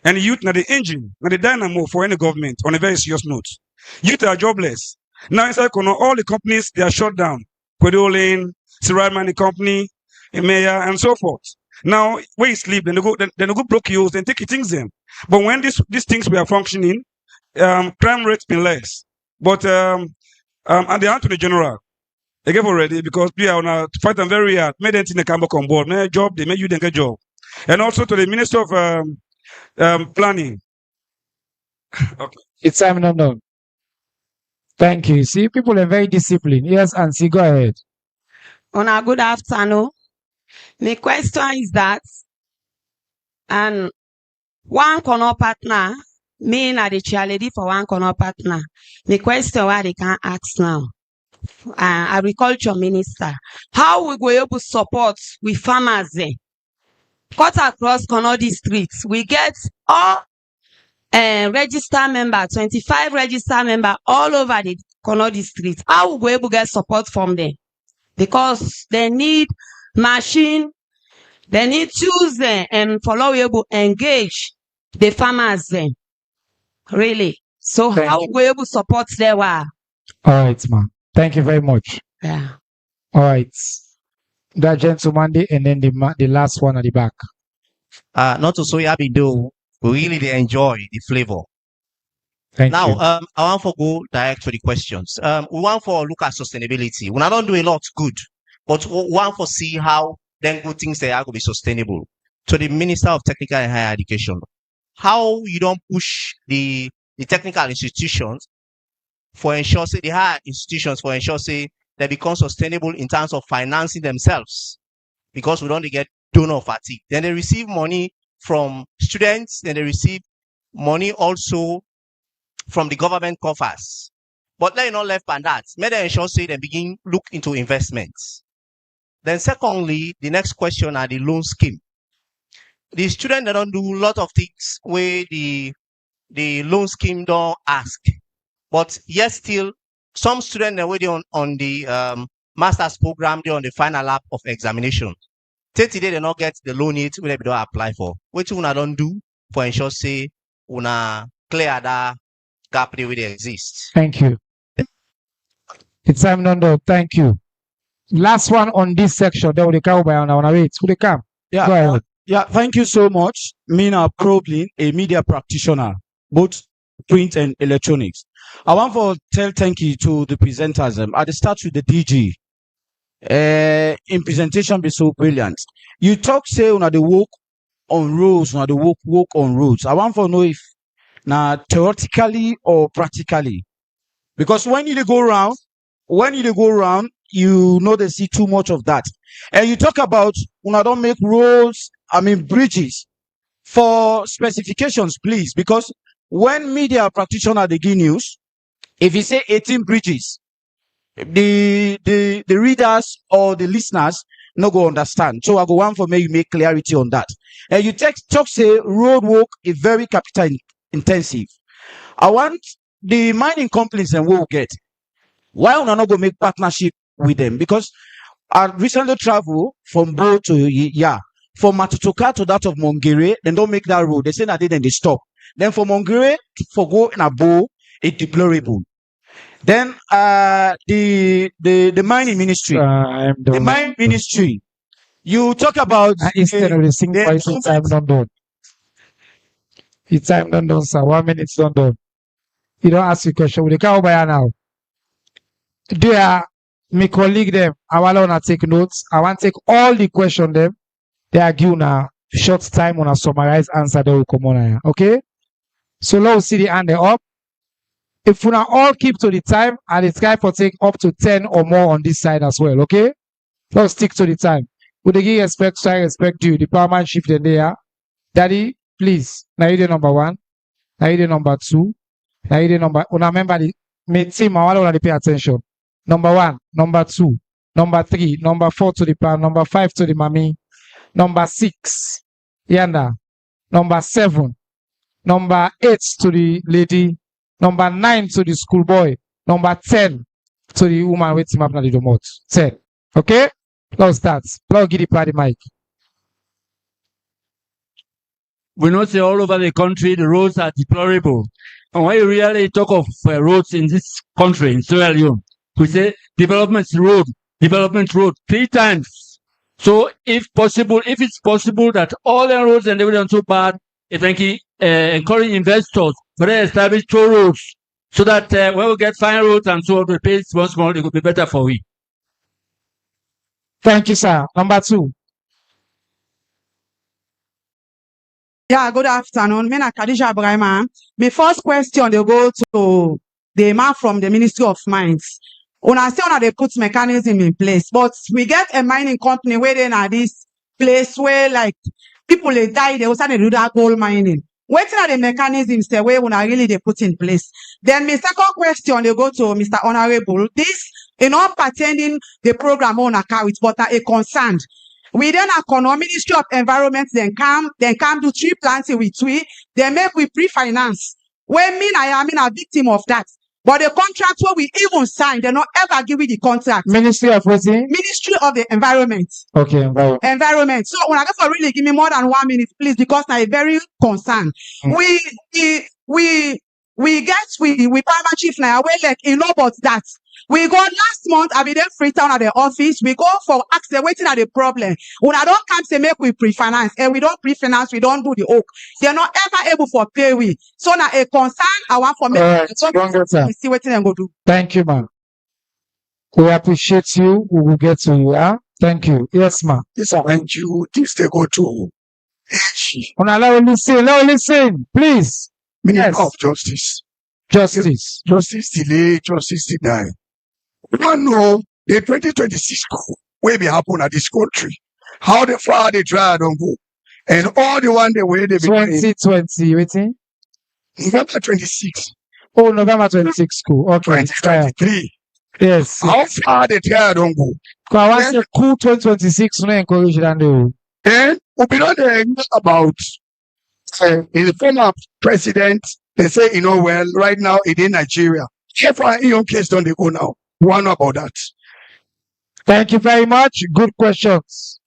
And youth now the engine, now the dynamo for any government on a very serious note. Youth are jobless. Now inside all the companies they are shut down. Kwedu, Civic Money Company, Mayor, and so forth. Now when you sleep, then they go broke you, then take your things them. But when these things were functioning, crime rate's been less. But at the Attorney General, they gave already because we are to fight them very hard. Made them think they come back on board. Made a job, they made you then get job. And also to the Minister of Planning. Okay. It's time no. Thank you. See, people are very disciplined. Yes, Ansi, go ahead. On a good afternoon. My question is that, and one corner partner, me na the chairlady for one corner partner. The question why they can ask now, agriculture minister, how we go able to support with farmers there? Cut across corner districts, we get all register member, 25 register member all over the corner district. How we go able to get support from them? Because they need machine, they need tools and follow able engage the farmers then. Really. So how we able support their work? All right, ma'am. Thank you very much. Yeah. All right. That gentleman and then the last one at the back. Not to say happy though, we really enjoy the flavor. Thank now, you. I want to go direct to the questions. We want to look at sustainability. We don't do a lot good, but we want to see how then good things they are going to be sustainable. To the Minister of Technical and Higher Education, how you don't push the technical institutions for ensure say the higher institutions for ensure say they become sustainable in terms of financing themselves, because we don't get donor fatigue. Then they receive money from students, then they receive money also from the government coffers. But they're not left on that. May they ensure say they begin look into investments. Then secondly, the next question are the loan scheme. The students they don't do a lot of things where the loan scheme don't ask. But yet still, some students are waiting on the master's program, they're on the final lap of examination. Today they not get the loan yet, they don't apply for. What you don't do for ensure say una clear that gap where they exist. Thank you. It's time no. Thank you. Last one on this section. Then we come by on our wait. Who they come? Yeah. Go ahead. Yeah. Thank you so much. Mina Problem, a media practitioner, both print and electronics. I want to tell thank you to the presenters. At the start with the DG. In presentation be so brilliant. You talk say on the work on roads, on the work on roads. I want to know if now theoretically or practically, because when you go around, you know they see too much of that. And you talk about when I don't make roads, bridges for specifications, please, because when media practitioner they give news, if you say 18 bridges, the readers or the listeners no go understand. So I go one for me, you make clarity on that. And you talk say road work is very capital intensive. I want the mining companies and we'll get. Why we not go make partnership with them? Because I recently traveled from Bo to from Matutuka to that of Mongere. Then don't make that road. They say that then they stop. Then from Mongere for go in a Bo, it's deplorable. Then the mining ministry, the mining ministry. You talk about instead of the sing voice, it's time done. It's time done, sir. 1 minute done. You don't ask a question. We can't over now. Do ya my colleague them? I want to take notes. I want to take all the question them. They are given a short time on a summarized answer. They will come on here. Okay. So let's see the hand up. If we all keep to the time, and it's time for take up to 10 or more on this side as well. Okay. Let's stick to the time. Would they give respect? So I respect you. The powerman shift in there. Daddy, please. Now you the number 1. Now you the number 2. Now you the number. Remember the team. I want to pay attention. Number 1, number 2, number 3, number 4 to the pan, number 5 to the mommy, number 6, yanda, number 7, number 8 to the lady, number 9 to the schoolboy, number 10 to the woman waiting up na the remote. 10. Okay? Let's start. Let's give the party mic. We know say all over the country the roads are deplorable. And when you really talk of roads in this country, in Sierra Leone, we say development road 3 times. So if it's possible that all the roads and everything so bad, if they encourage investors to establish toll roads so that when we get fine roads and so on, we pay once more, it will be better for we. Thank you, sir. Number 2. Yeah, good afternoon. My Khadija Brahma. My first question, they go to the man from the Ministry of Mines. Una say they put mechanism in place, but we get a mining company where they are this place where like people they die, they also they do that gold mining. What are the mechanisms the way una really they put in place? Then my second question, they go to Mr. Honorable. This not pertaining the program on account, but a concern. We then our Ministry of Environment then come do tree planting with we, they make we pre-finance. When I am a victim of that. But the contract where we even sign, they not ever give you the contract. Ministry of what? Ministry of the Environment. Okay, environment. So when I go for really give me more than 1 minute, please, because I'm very concerned. We private chief now, we like you know about that. We go last month, I be there Freetown at the office. We go for access waiting at the problem. When I don't come say make we pre-finance, and we don't pre-finance, we don't do the oak. They're not ever able for pay we. So now a concern I want for me. Right. See what they go do. Thank you, ma'am. We appreciate you. We will get to you. Yeah? Thank you. Yes, ma'am. Yes, I want you. This they go to. Let me listen, please. Minister of Justice. Justice delay, justice deny. We don't know the 2026 will be happen at this country. How the far they try don't go. And all the one the way they be 2020, waiting? November 26. Oh, November 26 school. Okay. 2023. Yes. How far they try don't go. Because I want to cool 2026 no encourage that do. And we don't know about the former president. They say, you know, well, right now it's in Nigeria. Every young case don't they go now. One about that. Thank you very much. Good questions.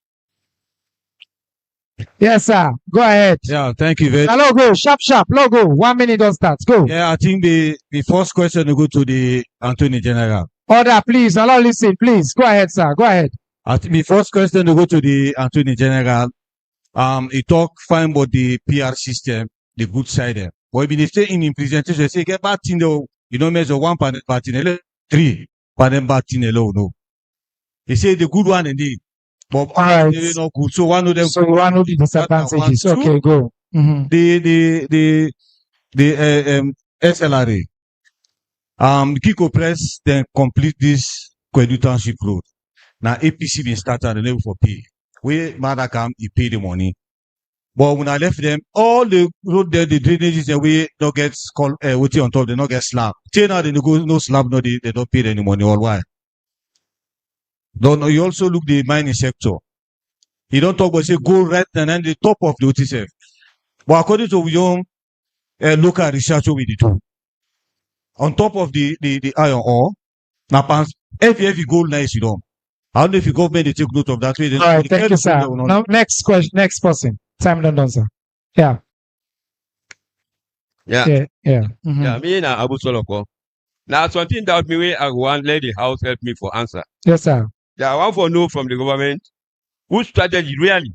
Yes, sir. Go ahead. Yeah, thank you very much. Hello, go. Sharp. Logo. 1 minute don't start. Go. Yeah, I think the first question will go to the Attorney General. Order, please. Allow listen, please. Go ahead, sir. Go ahead. I think the first question will go to the Attorney General. He talk fine about the PR system, the good side there. But if they say in presentation, they say get back in the, you know, measure 1 part in 3 part back in no. They say the good one indeed. But right. Not good. So one of them. So one of the disadvantages. Okay, go. Mm-hmm. The SLRA. Kiko Press then complete this Kwedu Township Road. Now APC been started and level for pay. We Madakam he pay the money. But when I left them, all the road there, the drainages the way don't get what's on top, they don't get slab. Till now they go no slab, no they don't pay any money all why. Don't you also look the mining sector. You don't talk about say go right and then the top of the OTSF. But according to William local research we do. On top of the iron ore, now if gold nice, you don't. I don't know if the government they take note of that way. All right, thank you, sir. Now, next question, next person. Time done, sir. Yeah. Yeah. Mhm. Yeah, me na Abu Soloko. Now something that me way I want let the house help me for answer. Yes, sir. Yeah, I want to know from the government whose strategy really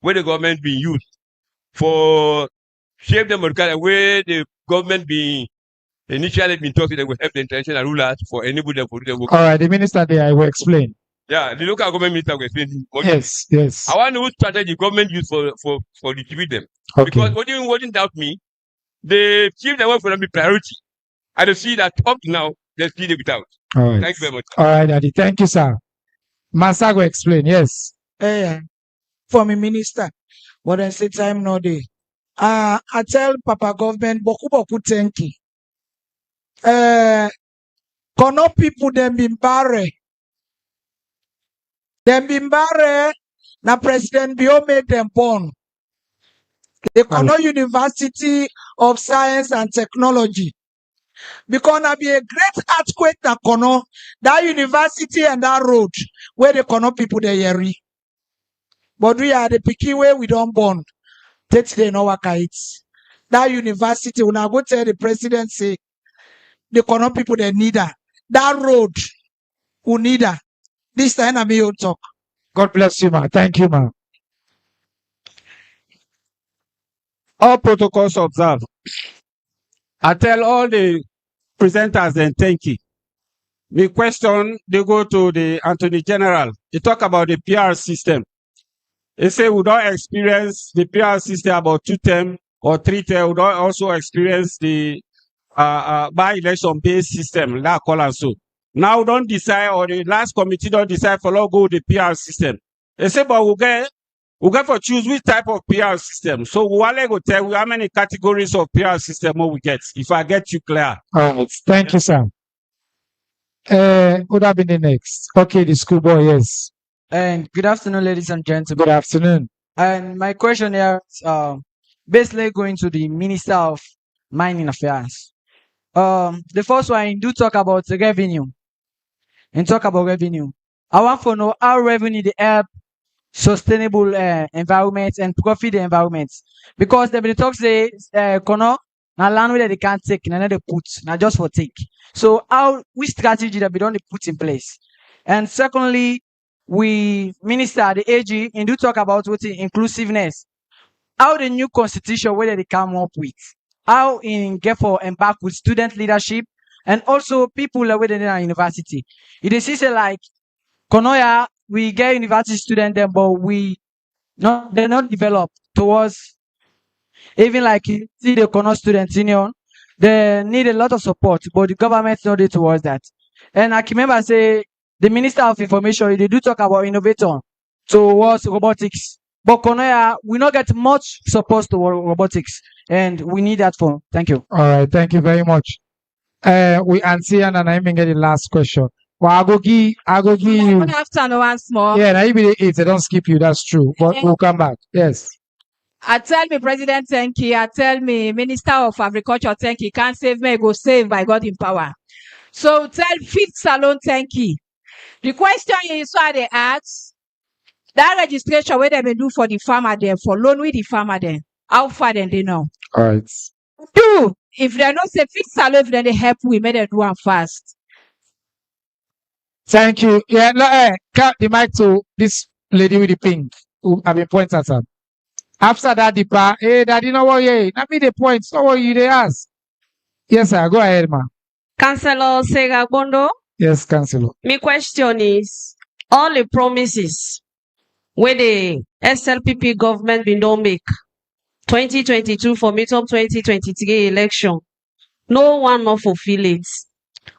where the government being used for shape the market where the government being initially been talking they will help the international rulers for anybody for the work. All right, the minister there, I will explain. Yeah, the local government minister will explain. Yes, yes. I want to know what strategy government use for distribute them. Okay. Because what you doubt me, the chief that work for them be priority. I don't see that up to now, they still without. All right. Thank you very much. All right, Daddy. Thank you, sir. Masago explain. Yes. For me minister, but I say time no day. I tell Papa government boku thank you. Kono people them been barre. Them been barre. Na President Bio made them born. The Kono University of Science and Technology. Because there be a great earthquake na Kono, that university and that road where the Kono people they yeri. But we are the picky way we don't born. That's the no waka it. That university, when I go tell the president say the Kono people they need that road who need her. This time I may talk. God bless you, ma. Thank you, ma. All protocols observed. I tell all the presenters and thank you. The question, they go to the Attorney General. They talk about the PR system. They say we don't experience the PR system about 2 term or 3 term. We don't also experience the by-election based system. That call and so. Now we don't decide, or the last committee don't decide for go the PR system. They say, but we get for choose which type of PR system. So we go tell you how many categories of PR system we get. If I get you clear. All right. Thank you, sir. Would have been the next? Okay, the schoolboy, yes. And good afternoon, ladies and gentlemen. Good afternoon. And my question here is basically going to the Minister of Mining Affairs. The first one do talk about the revenue. And talk about revenue. I want to know how revenue they help sustainable environment and profit the environment. Because they talk say kono na land where they can't take, na they put, na just for take. So how which strategy that we don't put in place? And secondly, we minister the AG and do talk about what inclusiveness. How the new constitution where they come up with, how in get for embark with student leadership and also people within our university. It is say like Konoya, we get university students them, but they're not developed towards even like see the Kono student union, they need a lot of support, but the government's not there towards that. And I can remember say the Minister of Information, they do talk about innovator towards robotics. But Konoya, we not get much support toward robotics, and we need that for. Thank you. All right, thank you very much. We answer and I even get the last question. Well, I go give you. Good afternoon once more. Yeah, now you be the 8, I don't skip you, that's true. But we'll come back. Yes. I tell me President thank you. I tell me Minister of Agriculture thank you. Can't save me, go save by God in power. So tell Fifth Salon thank you. The question is why they ask that registration where they may do for the farmer there, for loan with the farmer there. How far then they know? All right. 2, if they not say Fifth Salon, if they help we may they do one fast. Thank you. Yeah, no, cut the mic to this lady with the pink who have been pointing at her. After that, the bar, hey, daddy, no worry, not me the points, no worry, they ask. Yes, sir, go ahead, ma. Councillor Segabondo. Yes, Councillor. My question is, all the promises where the SLPP government been don't make 2022 for midterm 2023 election, no one not fulfill it.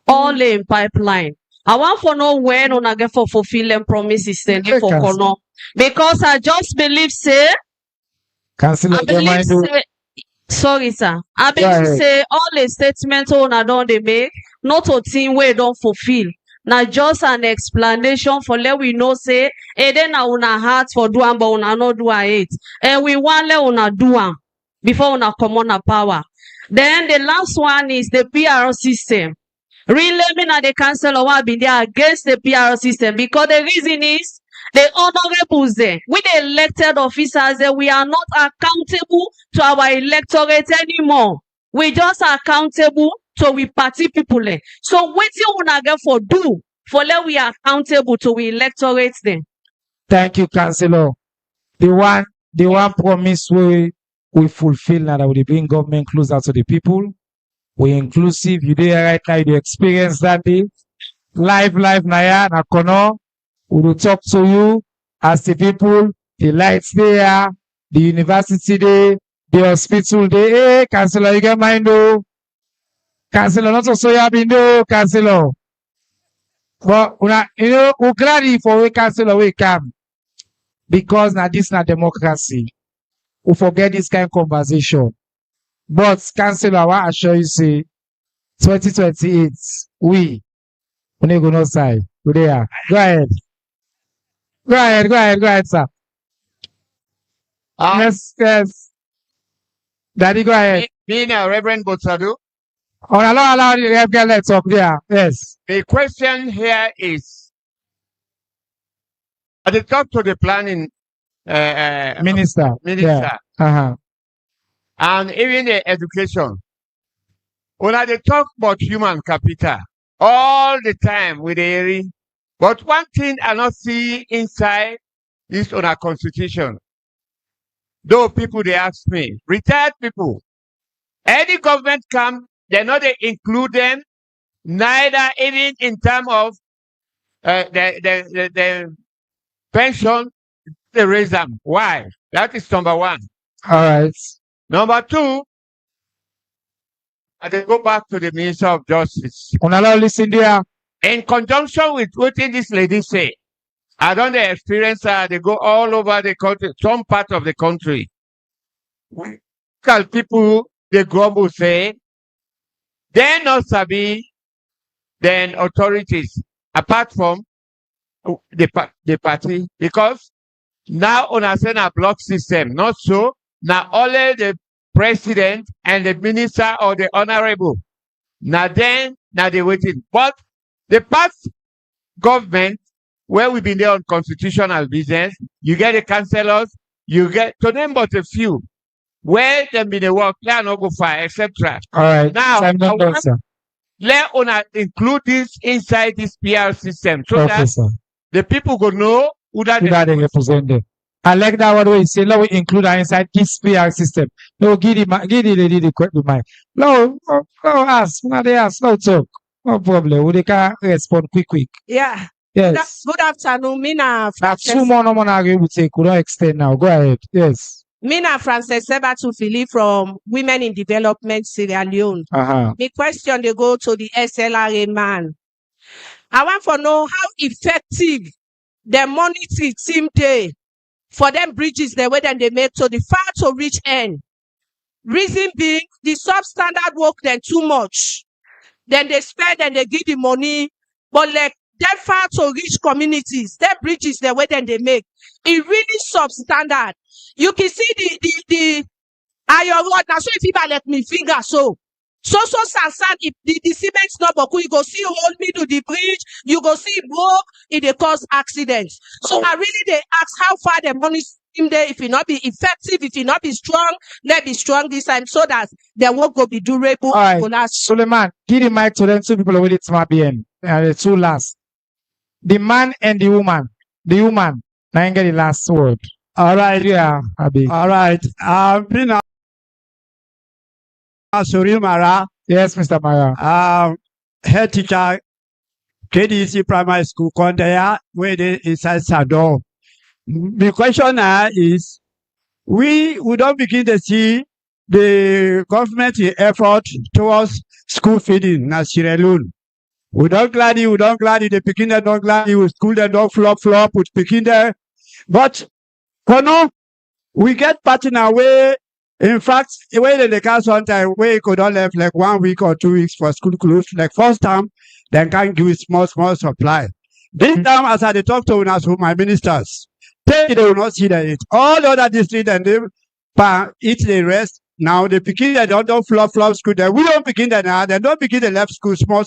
All in pipeline. I want to know when on get for fulfilling promises then for Kono. Because I just believe say Councillor, I believe say, sorry sir. I believe say all the statements on I don't they make, not a thing where don't fulfill. Now just an explanation for let we know say, then I una heart for do but una not do it. And we want let una do before una come on a power. Then the last one is the PR system. Really, me na the councillor want be there against the PR system because the reason is the honorables there, with the elected officers there, we are not accountable to our electorate anymore. We just accountable to we party people there. So what you wanna get for do for let we are accountable to we electorate there. Thank you, Councillor. The one promise we fulfill now that we bring government closer to the people. We inclusive. You there right now. You experience that day. Live Naya na kono. We will talk to you as the people. The lights there, the university there, the hospital there. Hey, Councillor, you get mind though. Councillor, not so you have been though, Councillor. But you know, we're glad for we Councillor we come. Because now this is not democracy. We forget this kind of conversation. But Councillor, I want to assure you, say, 2028, we need to go outside. Go there. Go ahead. Go ahead, sir. Yes. Daddy, go ahead. Me now, Reverend Botsadu. Allow the Rev girl let's talk there. Yes. The question here is, I did talk to the planning Minister. Yeah. And even the education. When they talk about human capital all the time with the area, but one thing I not see inside is on our constitution. Though people they ask me, retired people, any government come, they know they include them, neither even in terms of the pension, they raise them. Why? That is number one. All right. Number two, I then go back to the Minister of Justice. Listen there. In conjunction with what this lady say, I don't experience they go all over the country, some part of the country. We tell people the grumble say, they not sabi then authorities apart from the party, because now on a a block system, not so. Now only the president and the minister or the honorable. Now they waiting. But the past government, where we've been there on constitutional business, you get the councillors, you get to name but a few. Where them be the work, they are not go far, etc. All right. Now let us include this inside this PR system so that the people go know who that they represent them. I like that one way you say, let we include our inside this PR system. No, give the lady the mic. No, ask. Now they ask, no talk. No problem. We can respond quick. Yeah. Yes. Good afternoon. Mina Frances. 2 more we will take. We don't extend now. Go ahead. Yes. Mina Frances Sebatu Philip from Women in Development Sierra Leone. The question they go to the SLRA man. I want to know how effective the monetary team day for them bridges the way that they make to the far to reach end. Reason being the substandard work then too much. Then they spend and they give the money, but like that far to reach communities, that bridges the way that they make. It really substandard. You can see the iron rod now. So if you let me finger so sansan if the cement's not boku, you go see hold me to the bridge, you go see broke, it they cause accidents. So I really they ask how far the money seem there, if it not be effective, if it not be strong, let be strong this time so that their work will be durable. All right. Suleiman, give the mic to them 2 people with it smart BM. The 2 last. The man and the woman. The woman. Now get the last word. All right. Yeah, Abi. All right. Suril Mara. Yes, Mr. Mara. Head teacher, KDC Primary School, Kondaya, where they inside Sado. The question is, we don't begin to see the government effort towards school feeding in Sierra Leone. We don't glad the begin there don't glad we school there don't flop, with begin there. But, we get partner away. In fact, when the cast one time, we could not left like 1 week or 2 weeks for school closed. Like first time, then can give small supply. This time, as I talk to us, my ministers, they will not see that it. All the other districts and they eat the rest, now the pikin that don't flop school, then we don't begin that now, they don't begin the left school small.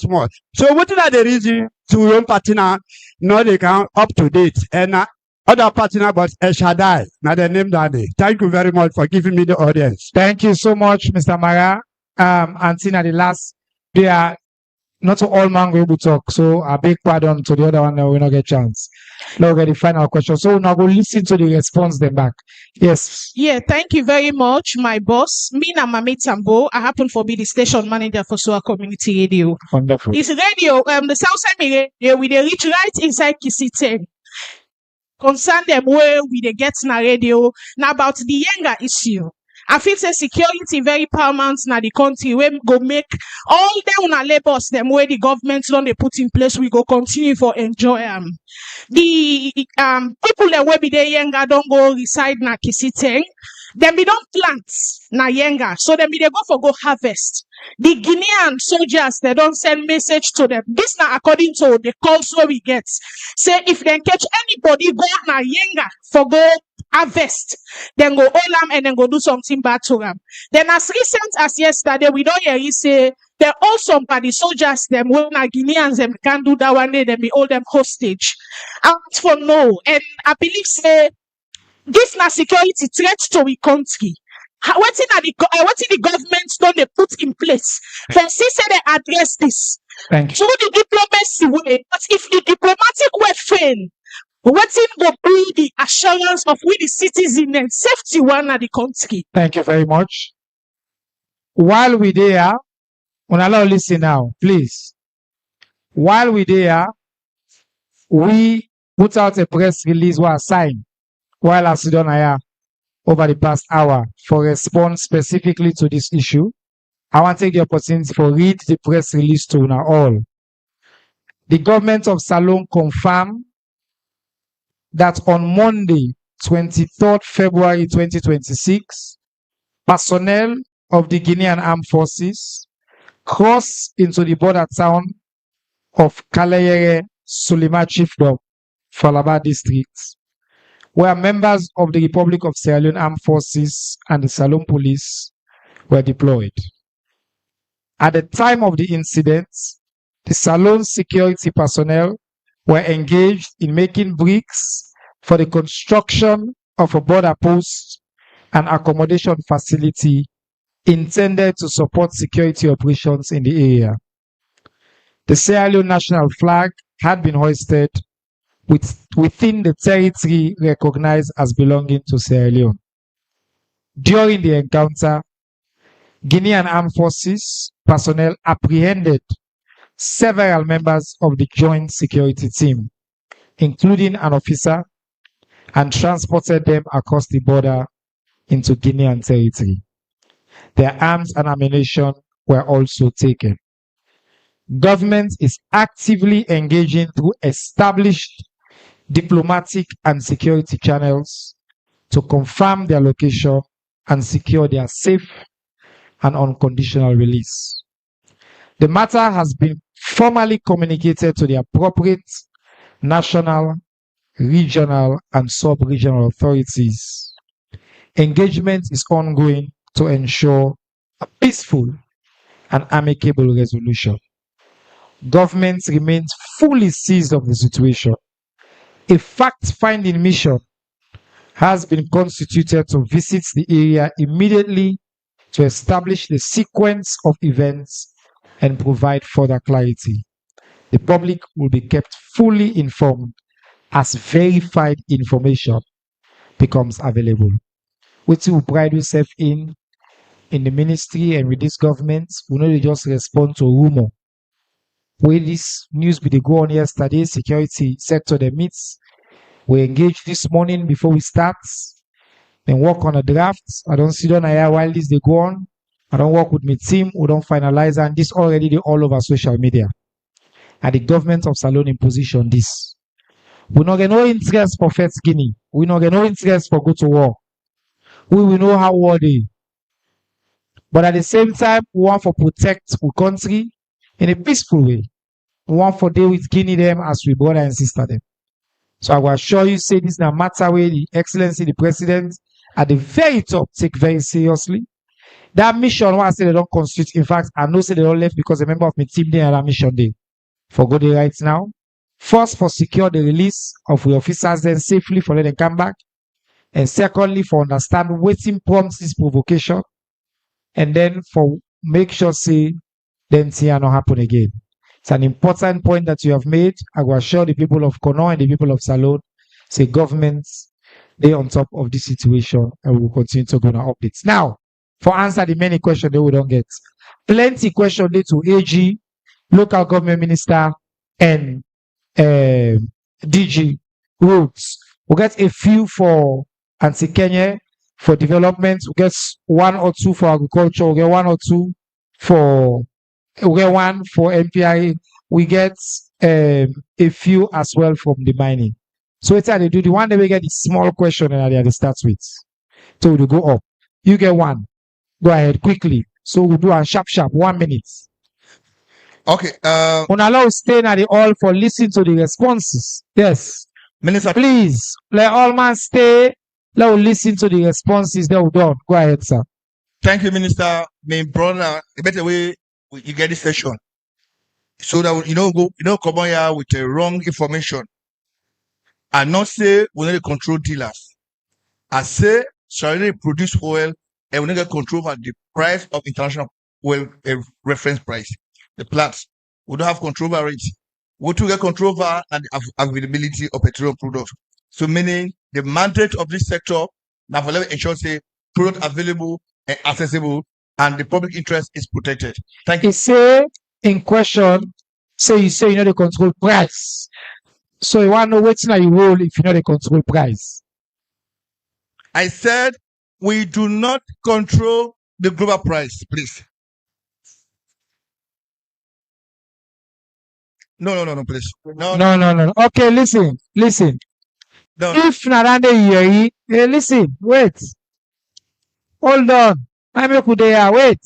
So what are the reason to own partner, now they can up to date, and other partner but Eshadai, now the name that day. Thank you very much for giving me the audience. Thank you so much, Mr. Mara. Antina, the last, they are not all man go able to talk, so a big pardon to the other one that we not get chance. Now get the final question. So now go listen to the response then back. Yes. Yeah, thank you very much, my boss. Me na Mami Tambo. I happen to be the station manager for SOA Community Radio. Wonderful. It's radio, the Southside Radio, we dey reach right inside Kisi 10. Concern them where we dey get na radio. Now about the younger issue. I feel say security very paramount na the country. We go make all them una labors them where the government don't they put in place. We go continue for enjoy the people that will be there younger don't go reside na Kisiteng. Them be don't plant na younger, so them be they go harvest. The Guinean soldiers they don't send message to them. This now according to the calls where we get. Say if they catch anybody go na younger for go harvest, then go hold them and then go do something bad to them. Then as recent as yesterday, we don't hear you say they're also by the soldiers them when Guineans them can't do that one day, then we hold them hostage. I want for no, and I believe say this na security threat to we country. What in the government don't they put in place? For see say they address this. Thank you. Through the diplomacy way, but if the diplomatic way fail, what in will be the assurance of we the citizen and safety one of the country? Thank you very much. While we there, allow listen now, please. While we there, we put out a press release or a sign while I sit on here over the past hour for response specifically to this issue. I want to take the opportunity for read the press release to now all. The government of Salone confirmed that on Monday, 23rd February 2026, personnel of the Guinean Armed Forces crossed into the border town of Kaleyere Sulima Chiefdom, Falaba District, where members of the Republic of Sierra Leone Armed Forces and the Salone Police were deployed. At the time of the incident, the Salone security personnel were engaged in making bricks for the construction of a border post and accommodation facility intended to support security operations in the area. The Sierra Leone national flag had been hoisted within the territory recognized as belonging to Sierra Leone. During the encounter, Guinean Armed Forces personnel apprehended several members of the joint security team, including an officer, and transported them across the border into Guinean territory. Their arms and ammunition were also taken. Government is actively engaging through established diplomatic and security channels to confirm their location and secure their safe and unconditional release. The matter has been formally communicated to the appropriate national, regional, and sub-regional authorities. Engagement is ongoing to ensure a peaceful and amicable resolution. Government remains fully seized of the situation. A fact-finding mission has been constituted to visit the area immediately to establish the sequence of events and provide further clarity. The public will be kept fully informed as verified information becomes available. Which we pride ourselves in the ministry and with this government, we know they just respond to rumor. Where this news be they go on yesterday, security sector they meets. We engage this morning before we start. Then work on a draft. I don't sit down here while this they go on. I don't work with my team. We don't finalize, and this already they all over social media. And the government of Salone in position this. We not get no interest for First Guinea. We not get no interest for go to war. We will know how war they. But at the same time, we want to protect our country in a peaceful way. We want to deal with Guinea them as we brother and sister them. So I will assure you, say this is a matter where the Excellency, the President, at the very top, take very seriously. That mission, why I say they don't constitute. In fact, I know say they don't left because a member of my team there that mission day. For good day right now. First, for secure the release of the officers then safely for let them come back. And secondly, for understand waiting prompts this provocation. And then for make sure say then things not happen again. It's an important point that you have made. I will assure the people of Kono and the people of Salone, say governments, they on top of this situation and we will continue to go on updates. Now, for answer the many questions that we don't get. Plenty question there to AG, local government minister, and DG roads. We get a few for anti-Kenya, for development. We get 1 or 2 for agriculture. We get 1 or 2 for, we get 1 for MPI. We get a few as well from the mining. So it's how they do. The one that we get the small question and they start with. So we go up. You get 1. Go ahead quickly. So we'll do a sharp 1 minute. Okay. On allow stay at the all for listening to the responses. Yes. Minister, please let all man stay. Let us listen to the responses that we done. Go ahead, sir. Thank you, Minister. My brother, a better way you get this session. So that come on here with wrong information. I not say we need to control dealers. I say shall they produce oil and we need to control over the price of international oil reference price. The plants. We don't have control over it. We to get control over and the availability of petroleum products. So meaning the mandate of this sector now for let ensure say product available and accessible and the public interest is protected. Thank you. He say in question, you say you know the control price. So you want to know what's now you roll if you know the control price. I said we do not control the global price, please. No, please. No. Okay, listen. No. If Narande here, hey, listen, wait. Hold on. I make you there, wait.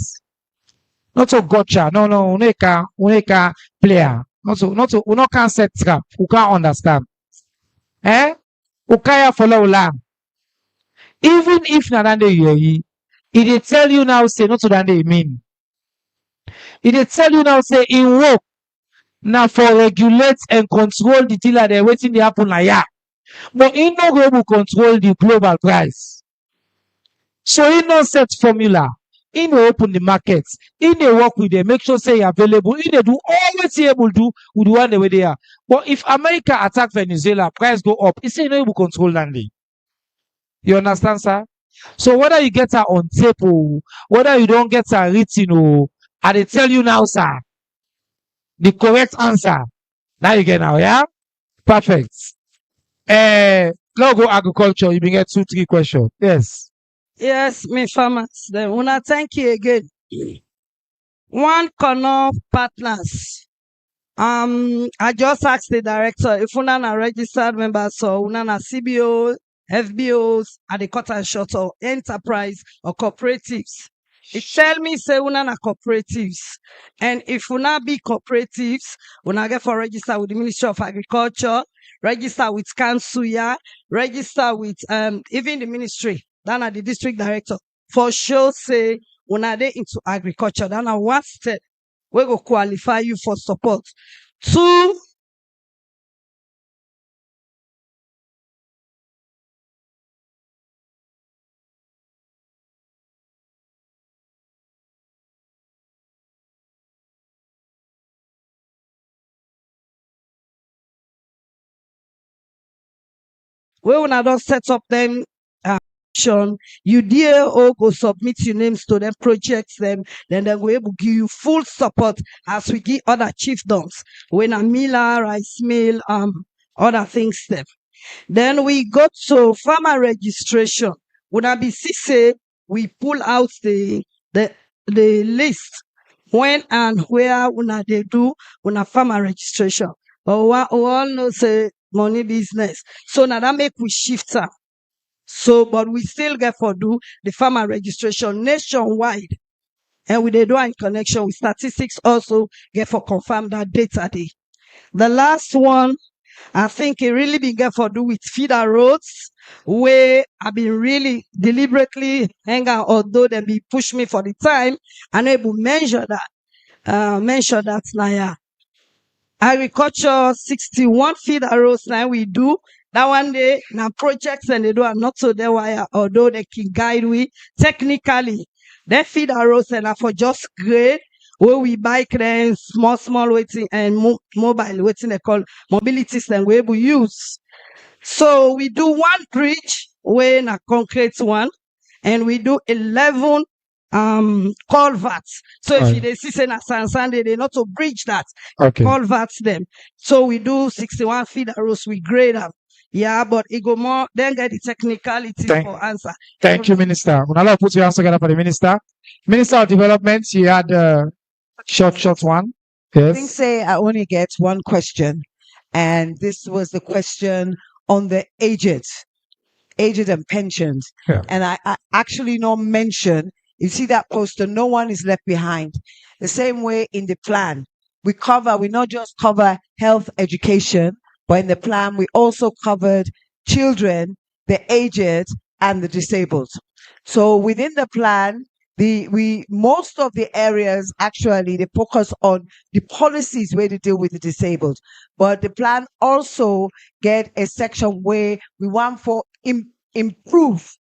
Not to gotcha. No, uneka player. Not to, we can't set trap. We can't understand. Ukaya follow lamb. Even if Narande here, it tell you now, say, not to Nande mean. It tell you now, say, in work. Now for regulate and control the dealer, they're waiting to happen like that. But he no go able to control the global price. So he no set formula. He no open the markets. He no work with them, make sure say available. He no do all what he able to do with the one the way they are. But if America attack Venezuela, price go up. He say he no able to control landing. You understand, sir? So whether you get her on tape or whether you don't get her written or I they tell you now, sir. The correct answer. Now you get now, yeah? Perfect. Now go agriculture. You been get 2-3 questions. Yes. Yes, me farmers. Then wanna thank you again. One corner partners. I just asked the director if una na registered members so una na CBO, FBOs, at the cut and short or enterprise or cooperatives. It tell me say una na cooperatives. And if una be cooperatives, una get for register with the Ministry of Agriculture, register with Kansuya, register with even the ministry, then at the district director. For sure say una dey into agriculture. Then at one step, we go qualify you for support. 2, we una don set up them you dare or go submit your names to them, projects them, then they will able to give you full support as we give other chiefdoms when a miller, rice mill, other things them. Then we go to farmer registration. When I be say we pull out the list when and where una they do una farmer registration. But we all know say money business. So now that make we shift her. So, but we still get for do the farmer registration nationwide. And we they do in connection with statistics also get for confirm that data day. The last one, I think it really been get for do with feeder roads where I've been really deliberately hang out, although they be push me for the time, and able measure that now. Yeah. Agriculture 61 feeder roads now we do. That one day now projects and they do are not so there wire, although they can guide we technically. They feeder roads and are for just grade where we bike then small waiting and mobile waiting they call mobility system where we use. So we do one bridge where a concrete one, and we do 11 culverts. So if Alright. they see say na Sunday, they not to bridge that. Okay. Culverts them. So we do 61 feet rows, we grade them. Yeah, but it go more then get the technicality for answer. Thank you, Minister. When I put your hands together for the Minister. Minister of Development, you had short one. I think Yes. say I only get one question, and this was the question on the aged and pensions. Yeah. And I actually not mention, you see that poster, no one is left behind. The same way in the plan, we not just cover health education, but in the plan, we also covered children, the aged, and the disabled. So within the plan, most of the areas actually they focus on the policies where to deal with the disabled, but the plan also get a section where we want for improve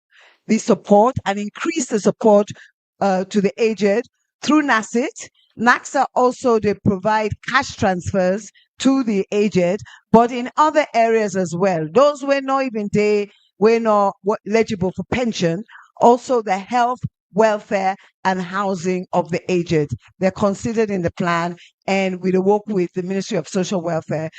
the support and increase the support to the aged through NACIT. NACSA also they provide cash transfers to the aged, but in other areas as well. Those were not even eligible for pension. Also the health, welfare, and housing of the aged. They're considered in the plan, and we will work with the Ministry of Social Welfare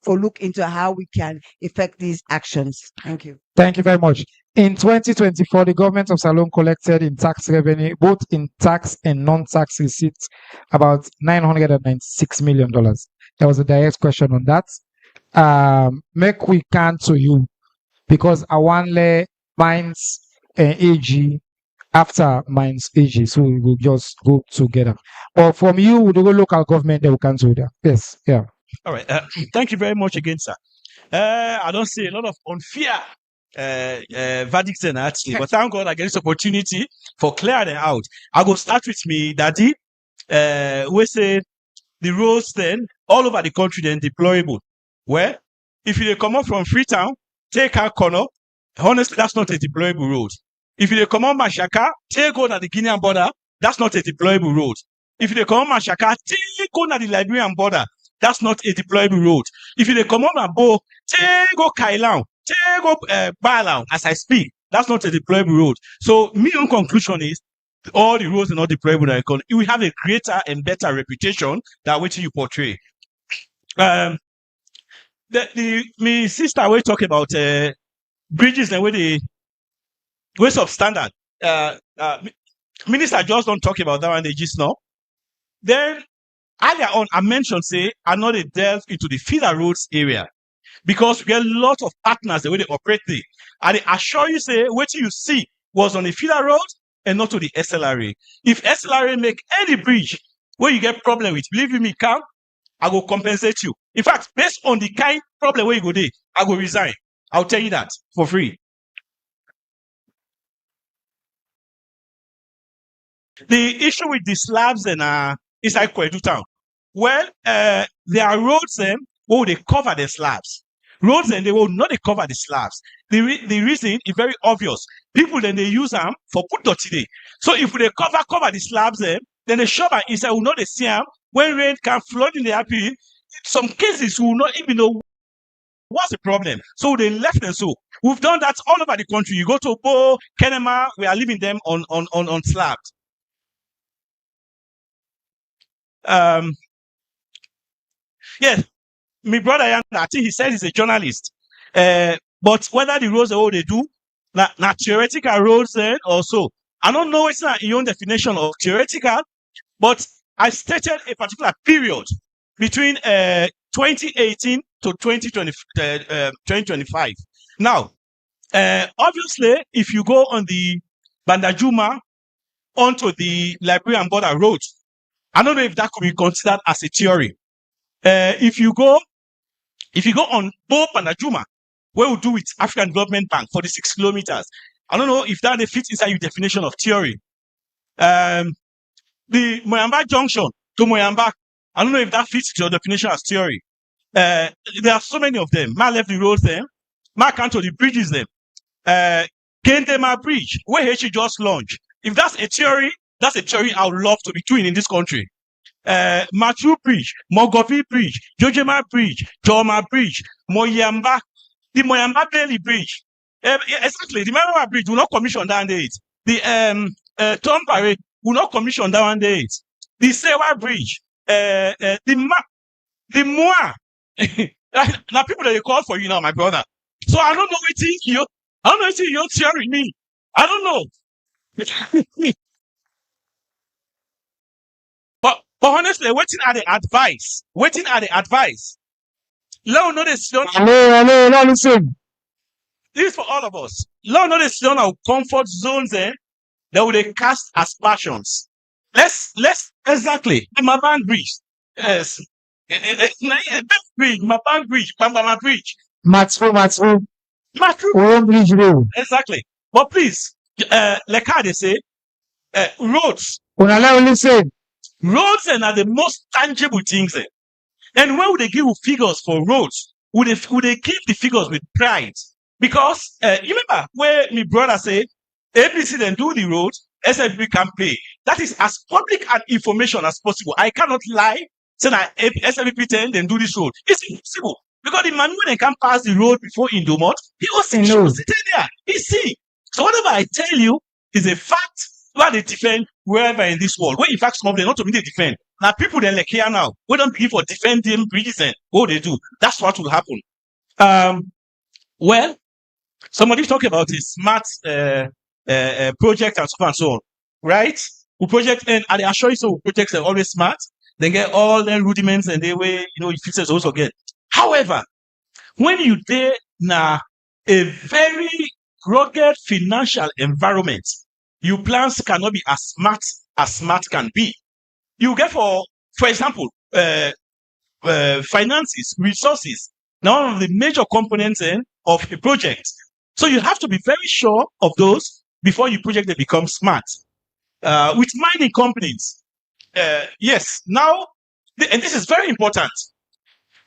for look into how we can effect these actions. Thank you. Thank you very much. In 2024, the government of Salone collected in tax revenue, both in tax and non-tax receipts, about $996 million. There was a direct question on that. Make we can to you, because I want to mines and AG after mines AG, so we will just go together. But from you, we do go local government, they will cancel that. Yes, yeah. All right. Thank you very much again, sir. I don't see a lot of unfair verdicts and actually, but thank God I get this opportunity for clearing them out. I go start with me, Daddy. We say the roads then all over the country then deplorable. Well, if you come up from Freetown, take our corner. Honestly, that's not a deployable road. If you come on Mashaka, take go to the Guinean border, that's not a deployable road. If you come on Mashaka, take go to the Liberian border, that's not a deployable road. If you come on Mabo, take go Kailan, take go Balang, as I speak, that's not a deployable road. So, my own conclusion is all the roads are not deployable. It will have a greater and better reputation than what you portray. My sister will talk about bridges and where the ways of standard. Minister just don't talk about that one. They just know. Then earlier on, I mentioned say I know they delve into the feeder roads area because we get a lot of partners the way they operate there. And I assure you say what you see was on the feeder road and not to the SLRA. If SLRA make any bridge where you get problem with, believe me, come, I will compensate you. In fact, based on the kind problem where you go there, I will resign. I'll tell you that for free. The issue with the slabs and inside Kwedu town, well, there are roads where they cover the slabs. Roads and they will not cover the slabs. The reason is very obvious. People then they use them for put today. So if they cover the slabs then the shopper inside will not see them. When rain can flood in the happy, some cases will not even know what's the problem. So they left them so. We've done that all over the country. You go to Bo, Kenema, we are leaving them on slabs. Yes, my brother, I think he said he's a journalist. But whether the roads all they do, not theoretical roads also. I don't know it's not your own definition of theoretical, but I stated a particular period between 2018 to 2025. Now, obviously, if you go on the Bandajuma onto the Liberian border road, I don't know if that could be considered as a theory. If you go If you go on Pope and Ajuma, where we do with African Development Bank, 46 kilometers. I don't know if that fits inside your definition of theory. The Moyamba Junction to Moyamba, I don't know if that fits your definition as theory. There are so many of them. Ma left the roads there. Ma can't to the bridges them. Kendema Bridge, where he just launched. If that's a theory I would love to be doing in this country. Matthew Bridge, Mogovi Bridge, Jojema Bridge, Joma Bridge, Moyamba, the Moyamba Bailey Bridge. Exactly, the Marawa Bridge will not commission that date. The Tompare will not commission that one date. The Sewa Bridge, the Moa. Now people that they call for you now, my brother. So I don't know what you're theory me. I don't know. But honestly, waiting at the advice. Let us know this. Hello, listen. This is for all of us. Let us know this on our comfort zones that will cast aspersions. Let's exactly the Maban Bridge. Yes. Bridge, Maban Bridge, Pambama Bridge. Matsu. Bridge Road. Exactly. But please, like how they say, roads. Listen. Roads are the most tangible things. And when would they give you figures for roads? Would they give the figures with pride? Because you remember where my brother said, APC then do the roads, SLP can pay. That is as public and information as possible. I cannot lie. Say that SLP then do this road. It's impossible. Because the man when they can pass the road before Indomot, he was sitting there. He see. So whatever I tell you is a fact where they defend wherever in this world. Where in fact some of them not to be they defend. Now people then like here now, we don't believe for defending bridges and what they do. That's what will happen. Well, somebody talking about a smart project and so on and so on. Right? We project and I assure you so projects are always smart. They get all their rudiments and they way, it fixes also get. However, when you there now a very rugged financial environment, your plans cannot be as smart can be. You get for example, finances, resources, now one of the major components of a project. So you have to be very sure of those before you project they become smart. With mining companies, yes, now, and this is very important.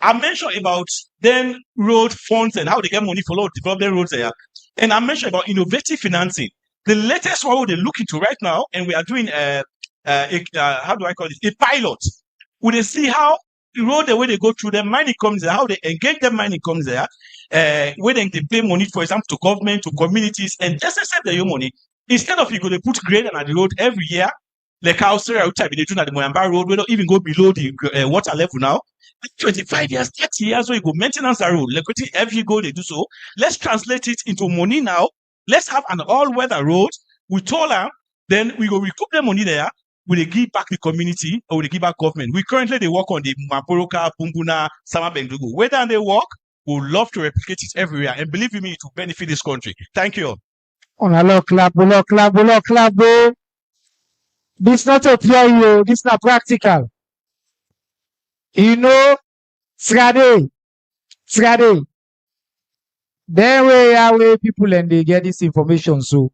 I mentioned about then road funds and how they get money for road development roads there. And I mentioned about innovative financing. The latest one they're looking to right now, and we are doing how do I call it? A pilot. We they see how the road the way they go through the mining companies, how they engage the mining companies there, where they pay money, for example, to government, to communities, and just accept their money. Instead of you go to put grade on the road every year, like how Syria would be doing at the Moyamba Road, we don't even go below the water level now. 25 years, 30 years, so you go maintenance the road. Like every go they do so. Let's translate it into money now. Let's have an all-weather road. We told them, then we go recoup the money there. Will they give back the community or will they give back government? We currently they work on the Maporoka, Bumbuna, Sama Bendugu. Whether they work, we would love to replicate it everywhere. And believe me, it will benefit this country. Thank you. Clap. This not a theory, this not practical. Friday. There way people and they get this information. So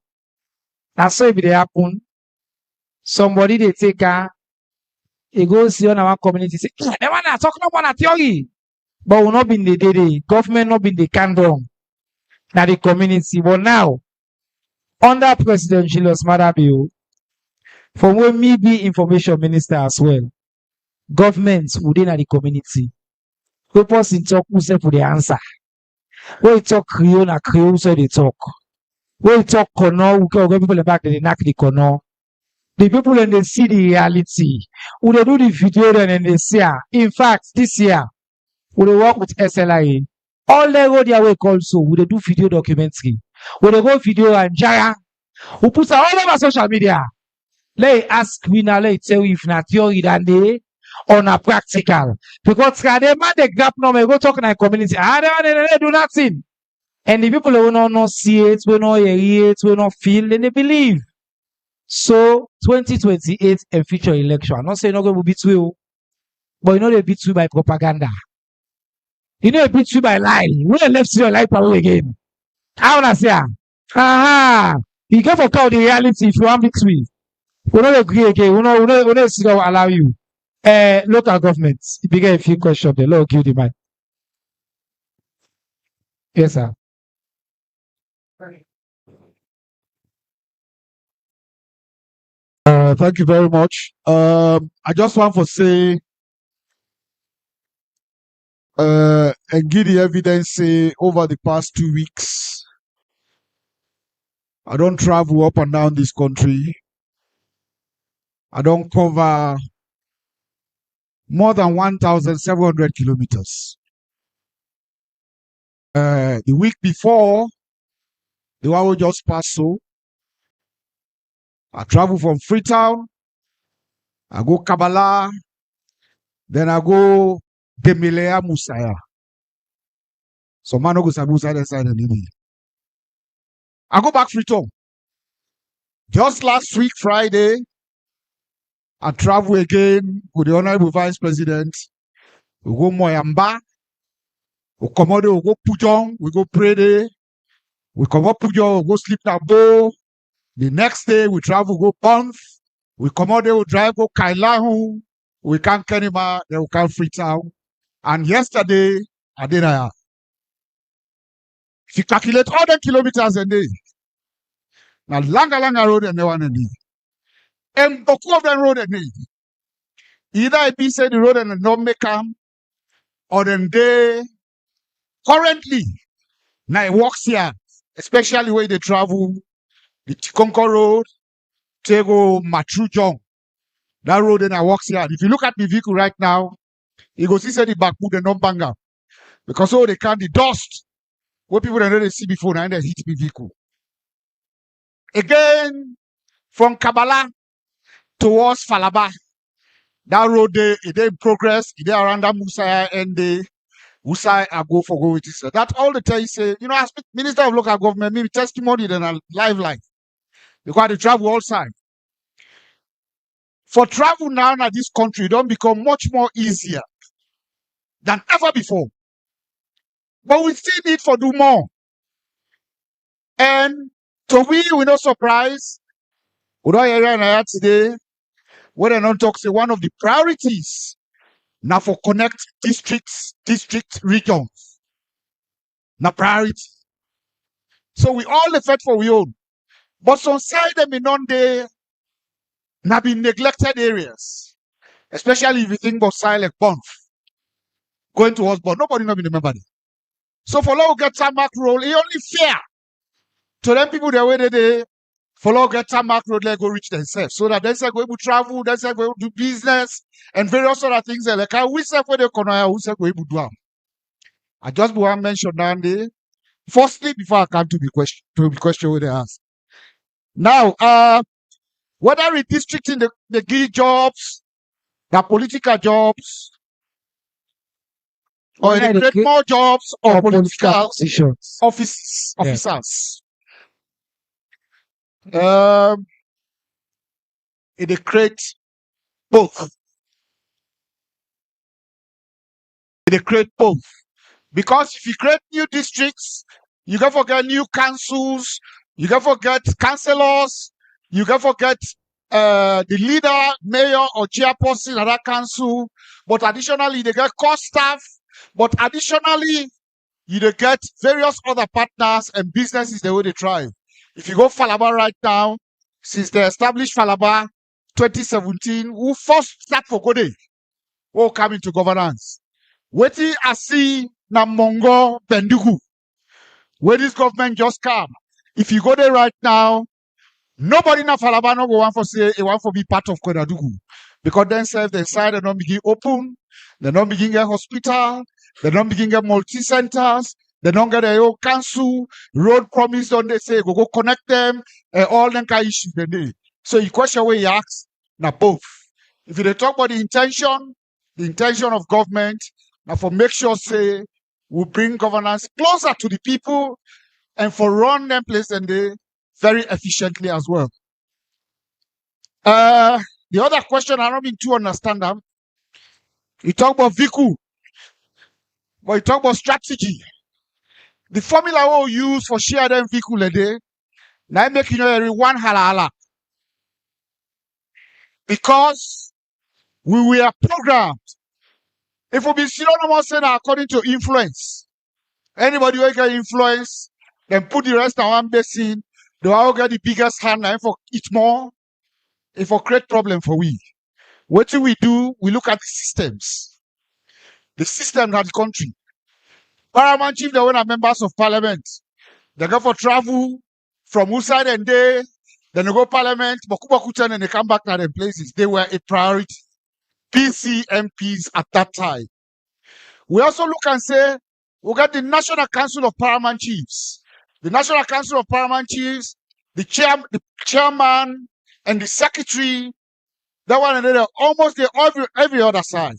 that's so if they happen. Somebody they take he goes see on our community say, they wanna talk about a theory. But will not be in the day, government not be in the candom. Now the community. But now, under President Julius Madabio, from where me be information minister as well, government within the community. We person talk who say for the answer. We talk Creole, so they talk. We talk Kono, we go people back they knock the Kono. The people and they see the reality. We they do the video and they see. In fact, this year, we they work with SLIA. All they go their way also, we they do video documentary. We they go video and Jaya. We put all over social media. Let ask me now, let tell you if not theory than they on a practical. Because they man the gap now, we go talk in a community. They do nothing. And the people who not see it, we not hear it, we not feel, then they believe. So 2028 and future election. I'm not saying not going to be true, but they be true by propaganda. You know, beat you by lie. When I left you, lie power again. How na say? Aha. You get for call the reality if you want victory. We don't agree again. We don't see how allow you. Local governments. If you get a few questions, the law give the mic. Yes, sir. Thank you very much. I just want to say, and give the evidence, say, over the past 2 weeks, I don't travel up and down this country. I don't cover more than 1,700 kilometers. The week before, the one we just passed, so I travel from Freetown, I go Kabbalah, then I go Demilea Musaya. So man no go sabi side side and I go back Freetown. Just last week, Friday, I travel again with the Honorable Vice President. We go Moyamba, we come out, we go Pujong, we go pray there. We come up Pujong, we go sleep na Bo. The next day, we travel, go Ponth. We come out there, we drive, go Kailahu. We can Kenima, then we can Freetown. And yesterday, I did if you calculate all the kilometers a day, now langa road and the one a day. And boku of the road a day. Either it be say the road and the don't make them, or then they currently now it works here, especially where they travel, the Chikonko Road, Tego Matrujong. That road then I works here. If you look at the vehicle right now, you go see say the back put the non-banger. Because all they can the dust, what people don't really see before now, and they hit the vehicle. Again, from Kabbalah towards Falaba, that road they in progress, they around that Musaya and the Usai I go for go with it. That all the time say, you know, as Minister of Local Government, maybe testimony than a live. Because they travel all sides. For travel now in this country, don't become much more easier than ever before. But we still need for do more. And so we're not surprised. We don't hear today. Whether or not talk say one of the priorities now for connect district regions. Now priority. So we all effort for we own. But some side them in on there now be neglected areas. Especially if you think about silent bonds. Going towards but nobody not be remember it. So for long get tarmac road, it only fair to them people the way they for long get tarmac road, let go reach themselves. So that they say go able to travel, they say go able to do business and various other things like we say where they can who say go able to do them. I just want to mention down there. Firstly, before I come to the question where they ask. Now, whether redistricting the key jobs, the political jobs, or they create more jobs or political officers. It create both. It create both. Because if you create new districts, you can forget new councils, you can forget councillors, you can forget the leader, mayor, or chairperson of that council. But additionally, they get core staff. But additionally, you get various other partners and businesses the way they thrive. If you go Falaba right now, since they established Falaba 2017, who first start for Gode, who come into governance. Waiting I see na Mongo Bendugu, where this government just come. If you go there right now, nobody na Falaba no go want for say they want for be part of Kodadugu. Because then self they side they don't begin open, they don't begin get hospital, they don't begin get multi-centers, they don't get a council, road promise don't they say go connect them, all them kind of issues they need. So you question where you ask, now both. If you talk about the intention of government, now for make sure say we bring governance closer to the people and for run them place and they very efficiently as well. The other question I don't mean to understand them. You talk about vehicle. But you talk about strategy. The formula we use for share them vehicle a day, now make you know every one halala. Because we were programmed. If we be synonymous according to influence, anybody who get influence, then put the rest on one basin, they all get the biggest hand and for eat more, it for create problem for we. What do? We look at the systems of the country. Paramount chief, they were members of parliament. They go for travel from outside and then they go parliament, and they come back to their places. They were a priority. PC MPs at that time. We also look and say, we got the National Council of Paramount Chiefs. The National Council of Paramount Chiefs, the chairman and the secretary, that one another, almost every other side.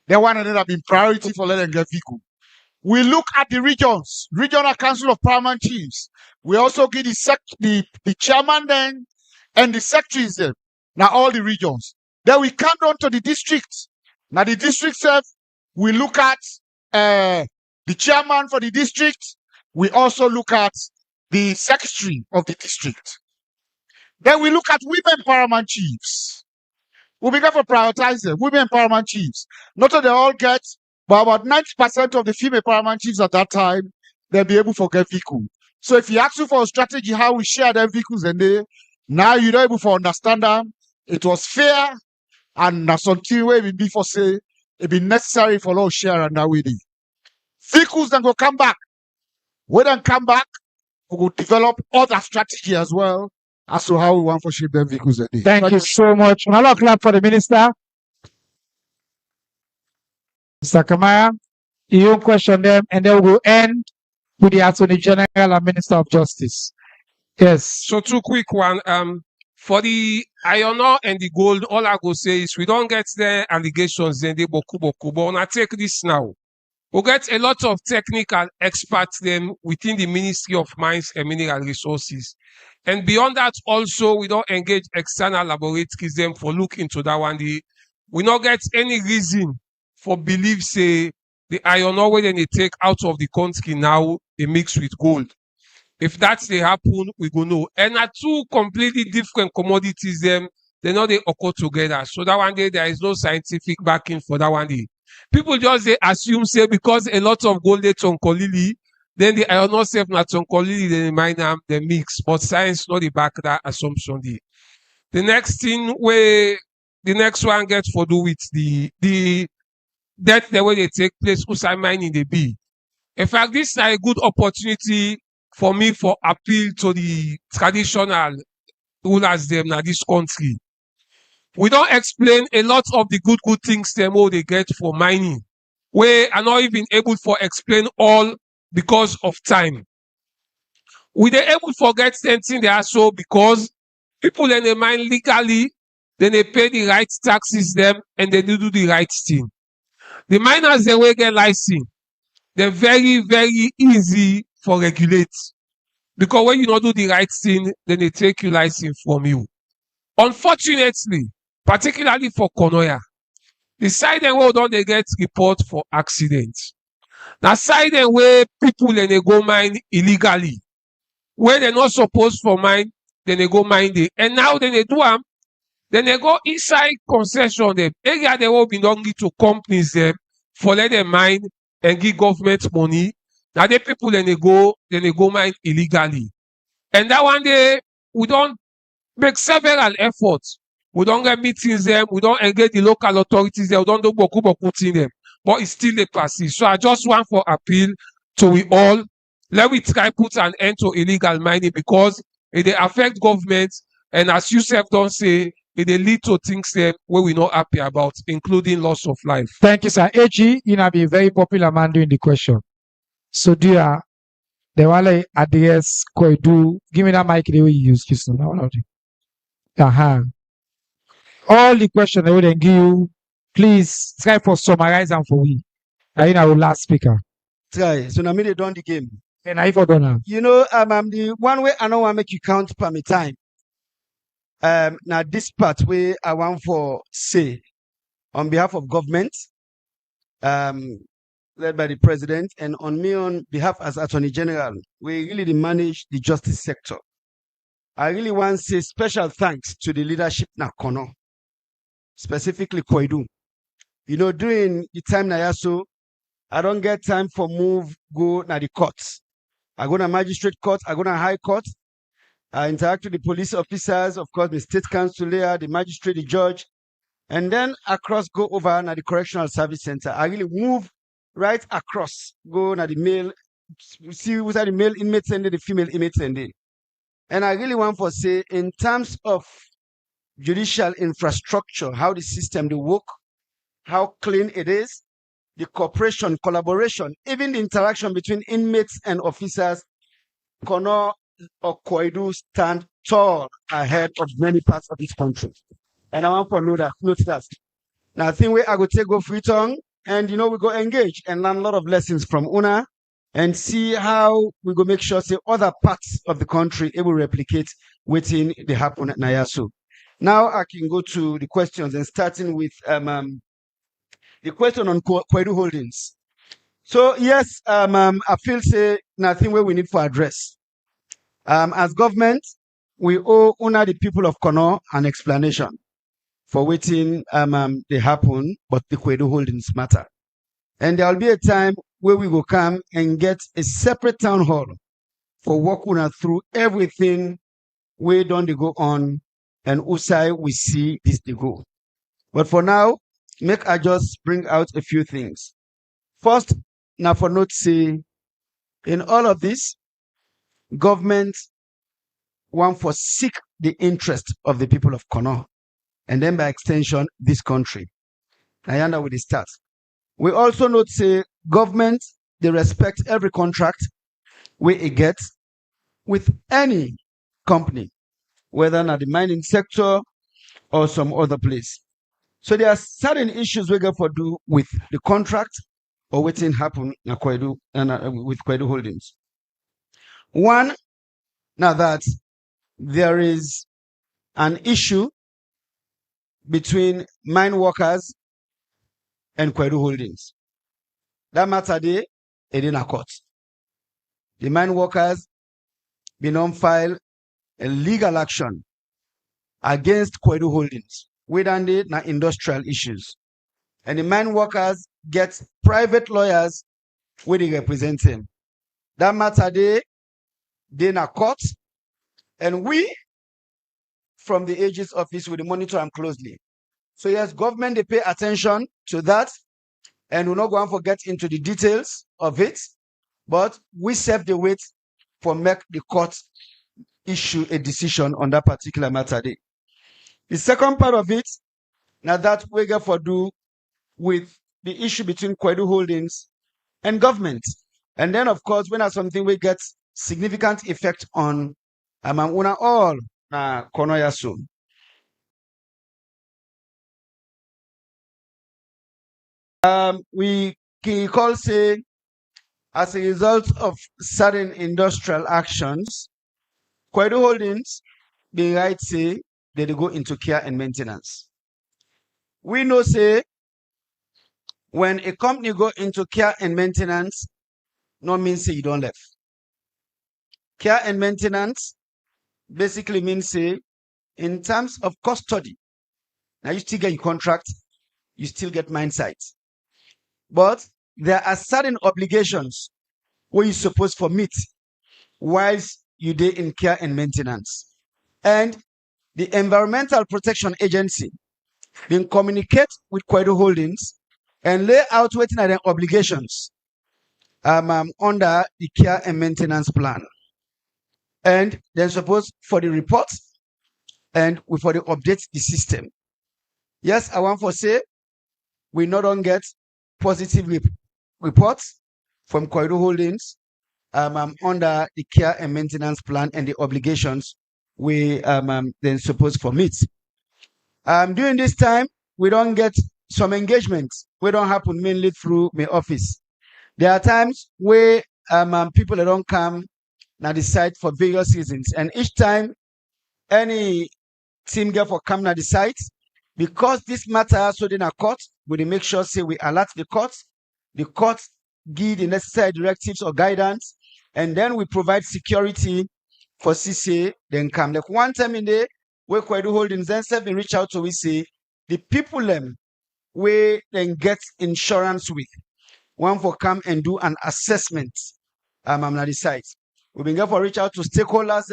That one another have been priority for letting get vehicle. We look at the regions, Regional Council of Paramount Chiefs. We also give the chairman then and the secretaries then. Now all the regions. Then we come down to the district. Now the district self, we look at the chairman for the district. We also look at the secretary of the district. Then we look at women paramount chiefs. We begin to prioritize them. Women paramount chiefs. Not that they all get, but about 90% of the female paramount chiefs at that time, they'll be able to get vehicle. So if you ask you for a strategy how we share them vehicles and now you're able to understand them, it was fair and that's something where we before say it be necessary for us to share and that we do. Vehicles then go come back. When they come back, we will develop other strategy as well as to how we want to ship them vehicles a day. Thank you so much. Another clap for the minister. Mr. Kamara, you question them and then we'll end with the Attorney General and Minister of Justice. Yes. So two quick one. For the iron ore and the gold, all I go say is we don't get the allegations then they boku. But I take this now. We get a lot of technical experts then within the Ministry of Mines and Mineral Resources. And beyond that, also, we don't engage external laboratories them for look into that one. We not get any reason for believe say the iron ore when they take out of the country now, they mix with gold. If that's they happen, we go know. And are two completely different commodities them, they know they occur together. So that one day there is no scientific backing for that one day. People just they assume say because a lot of gold they tonkolili, then the iron ore self not tonkolili, then they mine them, they mix. But science not the back that assumption. The next thing where the next one gets for do with the that the way they take place, Usai mining the B. In fact, this is a good opportunity for me for appeal to the traditional rulers them in this country. We don't explain a lot of the good things them all they get for mining. We are not even able to explain all because of time. We are able to forget something they are so because people when they mine legally, then they pay the right taxes them and they do the right thing. The miners they will get license. They're very, very easy for regulate. Because when you don't do the right thing, then they take your license from you. Unfortunately, particularly for Konoya, the side and where don't they get report for accidents. Now side and where people then they go mine illegally. Where they're not supposed for mine, then they go mine it. And now then they do them, then they go inside concession them. Area they will belong to companies them for let them mine and give government money. Now the people then they go mine illegally. And that one day we don't make several efforts. We don't get meetings them, we don't engage the local authorities there, we don't do boku thing them. But it's still a persist. So I just want for appeal to we all. Let we try put an end to illegal mining because it they affect government and as you self don't say it they lead to things where we're not happy about, including loss of life. Thank you, sir. AG, you know, be a very popular man doing the question. So, dear, the one address, do give me that mic the way you use this now. All the questions I would then give you, please try for summarize them for we. I think I will last speaker. Try. So now me they done the game. And I for done. You know, I'm the one way I don't want to make you count per me time. Now this part where I want for say on behalf of government, led by the president, and on me on behalf as Attorney General, we really manage the justice sector. I really want to say special thanks to the leadership na Kono, specifically Koidu. You know, during the time na yaso, I don't get time for move, go na the courts. I go to magistrate court, I go to high court, I interact with the police officers, of course, the state council there, the magistrate, the judge, and then across go over na the correctional service center. I really move right across, go na the male, see who's the male inmates and the female inmates and And I really want to say, in terms of judicial infrastructure, how the system they work, how clean it is, the cooperation, collaboration, even the interaction between inmates and officers, Kono or Koidu stand tall ahead of many parts of this country. And I want to note that. Now, I think I go take go free tongue, and you know, we go engage and learn a lot of lessons from Una and see how we go make sure say other parts of the country it will replicate within the happen at Nayasu. Now I can go to the questions and starting with the question on Koidu Holdings. So yes, I feel say nothing where we need for address. As government, we owe Una the people of Kono an explanation for waiting they happen, but the Koidu Holdings matter. And there will be a time where we will come and get a separate town hall for walking through everything we don't go on and Usai we see this they go. But for now, make I just bring out a few things. First, now for note say, in all of this, government want for seek the interest of the people of Kono, and then by extension, this country. Nayanda with the start. We also note say government, they respect every contract we get with any company, whether not the mining sector or some other place. So there are certain issues we get for do with the contract or waiting happen with Koidu Holdings. One, now that there is an issue between mine workers and Koidu Holdings. That matter day, it in a court. The mine workers been on file a legal action against Koidu Holdings within the industrial issues. And the mine workers get private lawyers where they represent them. That matter day, they in a court, and we from the AG's office will monitor them closely. So yes, government they pay attention to that, and we're not going to get into the details of it, but we serve the wait for make the court issue a decision on that particular matter day. The second part of it, now that we get for do with the issue between Koidu Holdings and government. And then of course, when there's something we get significant effect on una all Konoyasu. We can call say, as a result of certain industrial actions, Koidu Holdings, being right say, they go into care and maintenance. We know say, when a company go into care and maintenance, no means say you don't left. Care and maintenance basically means say, in terms of custody, now you still get your contract, you still get mine sites. But there are certain obligations where you're supposed to meet whilst you do in care and maintenance. And the Environmental Protection Agency been communicate with Koidu Holdings and lay out waiting at their obligations under the care and maintenance plan. And they're supposed for the report and for the update the system. Yes, I want to say we not only get positive reports from Koidu Holdings under the care and maintenance plan and the obligations we then supposed for meet. During this time, we don't get some engagements. We don't happen mainly through my office. There are times where people that don't come now the site for various reasons, and each time any team get for come now the site, because this matter so in a court, we make sure say we alert the court give the necessary directives or guidance, and then we provide security for CCA, then come. Like one time in the where Kwedu Holdings then self reach out to we say the people we then get insurance with one for come and do an assessment on the site. We've been going for reach out to stakeholders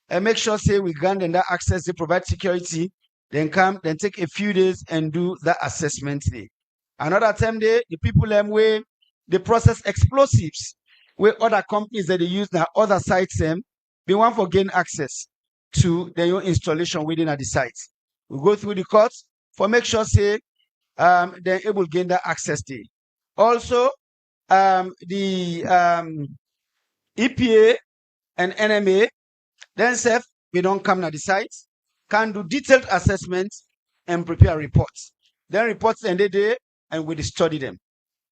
and make sure say we grant them that access, they provide security, then come, then take a few days and do that assessment day. Another time day, the people where they process explosives, where other companies that they use now, other sites they want for gain access to their installation within the site. We go through the courts for make sure say they're able to gain that access day. Also, the EPA and NMA themselves, we don't come to the site, can do detailed assessments and prepare reports. Then reports end the day and we study them.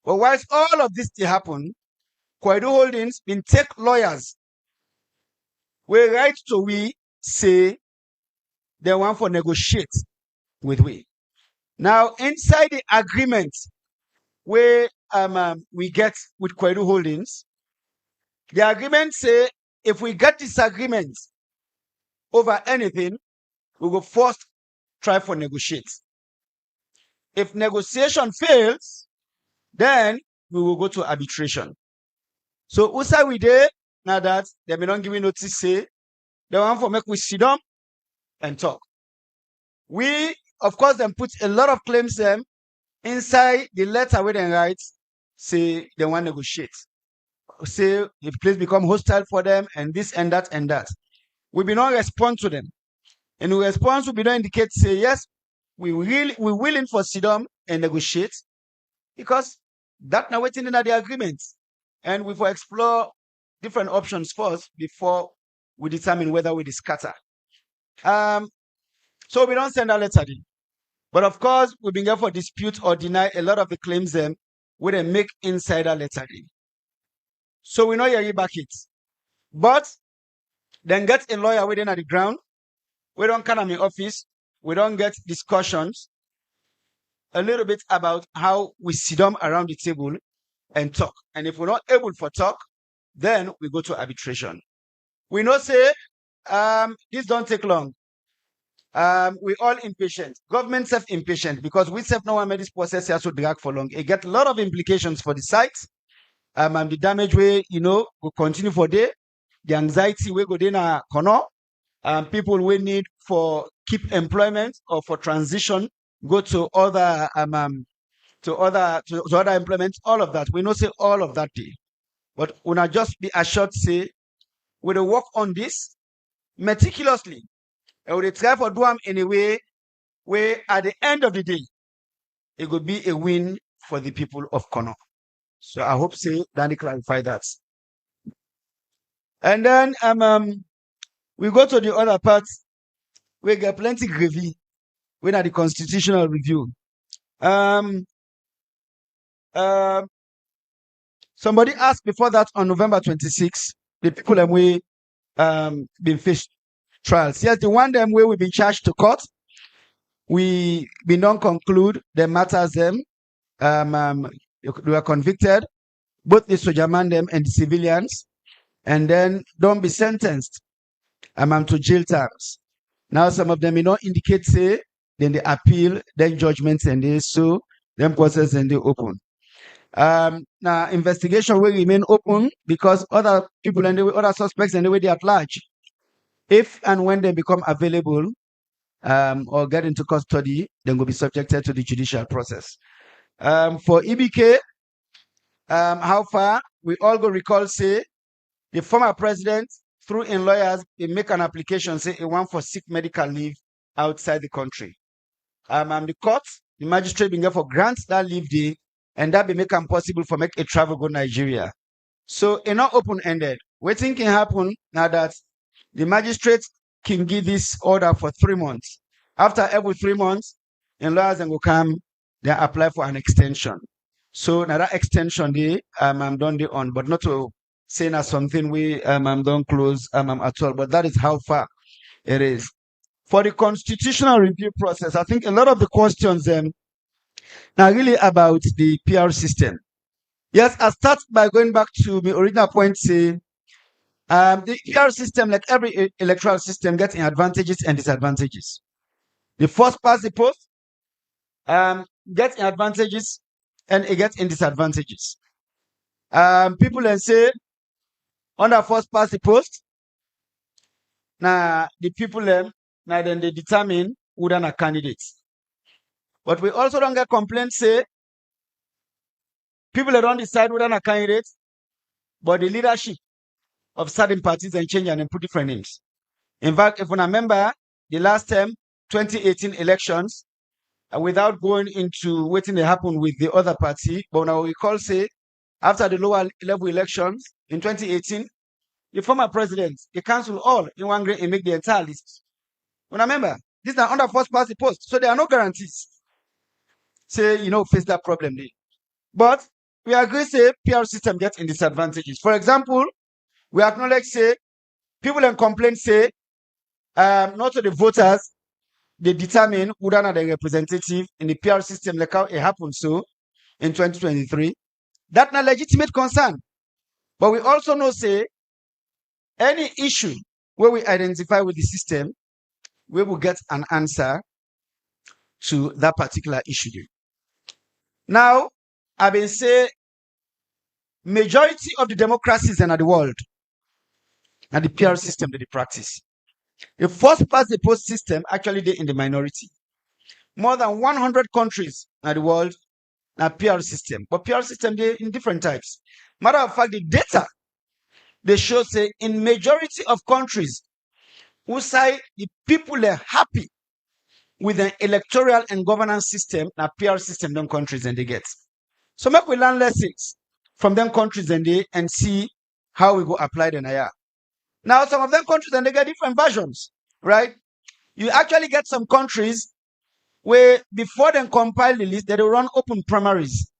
But whilst all of this they happen, Kwedu Holdings been take lawyers. We write to we say they want for negotiate with we. Now inside the agreement where we get with Kwedu Holdings, the agreement say if we get disagreement over anything, we will first try for negotiate. If negotiation fails, then we will go to arbitration. So usa we there now that they may not give me notice say they want for make we sit down and talk. We of course then put a lot of claims inside the letter where they write say they want to negotiate. Say the place become hostile for them and this and that and that. We will not respond to them. And the response will be not indicate say yes, we willing for sit down and negotiate because that now waiting in the agreement. And we will explore different options first before we determine whether we scatter. So we don't send a letter in. But of course, we've been here for dispute or deny a lot of the claims we then make insider letter in. So we know you back it. But then get a lawyer within at the ground. We don't come in office. We don't get discussions a little bit about how we sit down around the table and talk. And if we're not able to talk, then we go to arbitration. We know say this don't take long. We all impatient. Government self impatient because we self no one made this process here to drag for long. It get a lot of implications for the site. And the damage way will continue for day. The anxiety we go in a corner. People we need for keep employment or for transition go to other other employment. All of that we know say all of that day. But we not just be assured say we will work on this meticulously. And we try for do them in a way where at the end of the day, it will be a win for the people of Kono. So I hope say Danny clarify that. And then we go to the other parts. We get plenty gravy. We at the constitutional review. Somebody asked before that on November 26, the people and we been faced trials. Yes, the one them where we been charged to court. We been don't conclude the matters them. They were convicted, both the soldier man them and the civilians, and then don't be sentenced to jail terms. Now some of them may not indicate say, then they appeal, then judgments and they sue, then process and they open. Now investigation will remain open because other people and other suspects and the way they at large. If and when they become available or get into custody, then will be subjected to the judicial process. For EBK, how far we all go recall say the former president through in lawyers they make an application say a one for sick medical leave outside the country. The court, the magistrate being for grants that leave day and that be make them possible for make a travel go Nigeria. So it's not open ended. Waiting can happen now that the magistrate can give this order for 3 months. After every 3 months, in lawyers and will come, they apply for an extension. So now that extension day, I'm done the on, but not to say now something we don't close at all. But that is how far it is. For the constitutional review process, I think a lot of the questions now really about the PR system. Yes, I start by going back to my original point, say, the PR system, like every electoral system, gets advantages and disadvantages. The first past the post gets advantages and it gets in disadvantages. People then say, under first past the post, now the people then they determine who are candidates. But we also don't get complaints, say, people don't decide who are candidates, but the leadership of certain parties and change and put different names. In fact, if we remember the last term, 2018 elections, without going into waiting to happen with the other party, but now we call say, after the lower level elections in 2018, the former president, they cancel all in one grade and make the entire list. Remember, these are under first past the post, so there are no guarantees. Say, face that problem there. But we agree, say, PR system gets in disadvantages. For example, we acknowledge, say, people in complaint say, not to the voters, they determine who are the representative in the PR system, like how it happened so in 2023. That's not legitimate concern. But we also know, say, any issue where we identify with the system, we will get an answer to that particular issue. Now, I've been saying, majority of the democracies in the world and the PR system that they practice. The first past the post system actually they in the minority. More than 100 countries in the world are PR system, but PR system they in different types. Matter of fact, the data they show say in majority of countries who say the people are happy with an electoral and governance system, na PR system them countries and they get. So make we learn lessons from them countries and see how we go apply them here. Now, some of them countries and they get different versions, right? You actually get some countries where before they compile the list, they run open primaries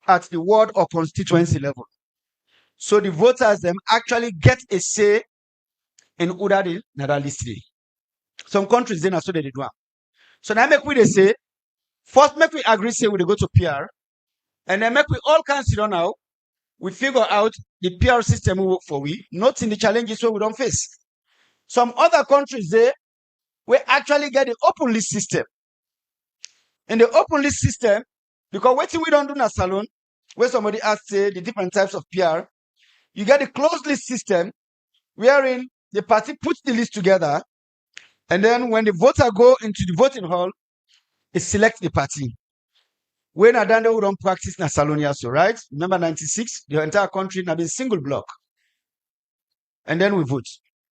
at the ward or constituency level. So the voters them actually get a say in who that is that list. Some countries then are so they do. So now make we they say, first make we agree say we go to PR, and then make we all consider now, we figure out the PR system we work for not in the challenges where we don't face. Some other countries there, we actually get the open list system. In the open list system, because what we don't do in a salon, where somebody asks say the different types of PR, you get the closed list system, wherein the party puts the list together, and then when the voter go into the voting hall, it selects the party. When Adanda we don't practice in a salon, so right? Remember 96, the entire country now been single block. And then we vote.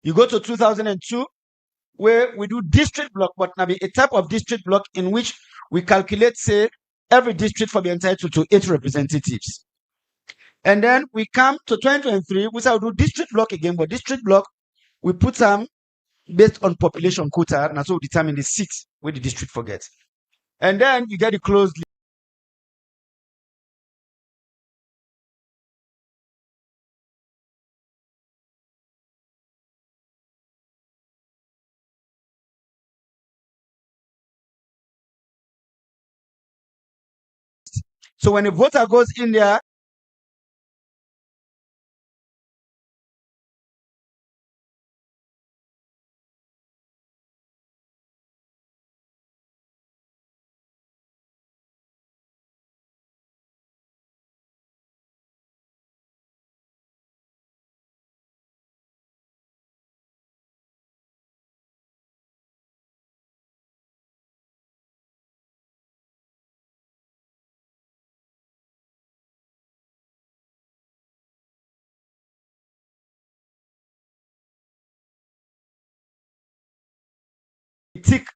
You go to 2002, where we do district block, but now be a type of district block in which we calculate, say, every district for be entitled to 8 representatives. And then we come to 2023, we shall do district block again, but district block, we put them based on population quota, and so we determine the seats where the district forgets. And then you get the closed list. So when a voter goes in there, we tick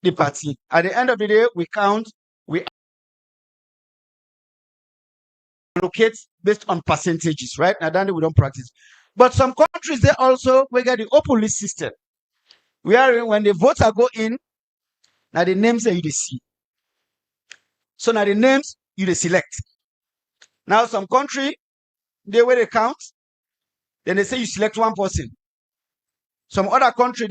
the party. At the end of the day, we count, we allocate based on percentages, right? Now, then we don't practice. But some countries, they also, we get the open list system. Where when the voter go in, now the names that you see. So now the names you select. Now some country, they where they count, then they say you select one person. Some other country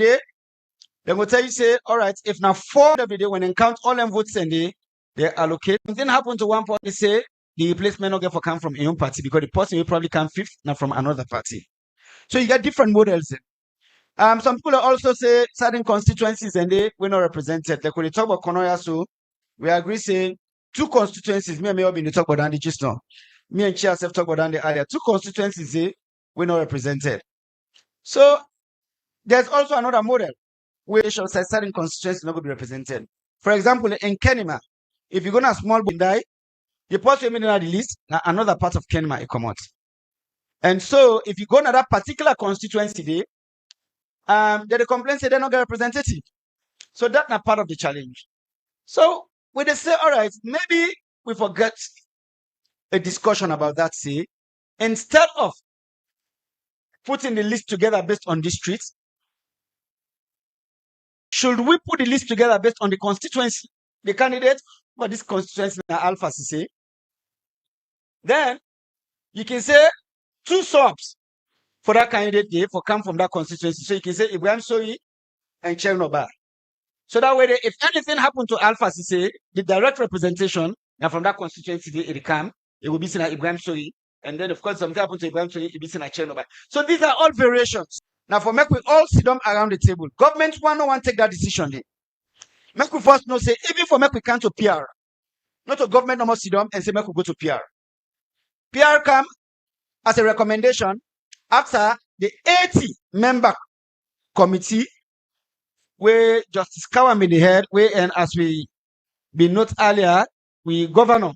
they will tell you say, all right, if now 4 every day when they count all them votes and they they allocate. Something happened to one party, say the replacement not get for come from a own party because the person will probably come fifth now from another party. So you get different models. Some people also say certain constituencies and they were not represented. Like when they talk about Konoya, so we agree saying 2 constituencies. Me and me been talk about the just now. Me and Chia have talked about the earlier. 2 constituencies they were not represented. So there's also another model where certain constituencies not going to be represented. For example, in Kenema, if you're gonna small die, the person in the list, another part of Kenema it come out. And so if you go to that particular constituency, the complaint say they're not representative. So that's not part of the challenge. So when they say, all right, maybe we forget a discussion about that, say, instead of putting the list together based on districts, should we put the list together based on the constituency, the candidate for this constituency alpha say? Then you can say 2 subs for that candidate for come from that constituency. So you can say Ibrahim Sori and Chernobyl. So that way, if anything happened to Alpha say the direct representation now from that constituency it come, it will be seen at Ibrahim Sori. And then of course something happened to Ibrahim Sori, it will be seen at Chernobyl. So these are all variations. Now for make we all sit down around the table. Government one take that decision there. Make we first know say even for make we come to PR. Not a government no more sit down and say make we go to PR. PR come as a recommendation after the 80-member committee where Justice Kawam in the head, where and as we been noted earlier, we governor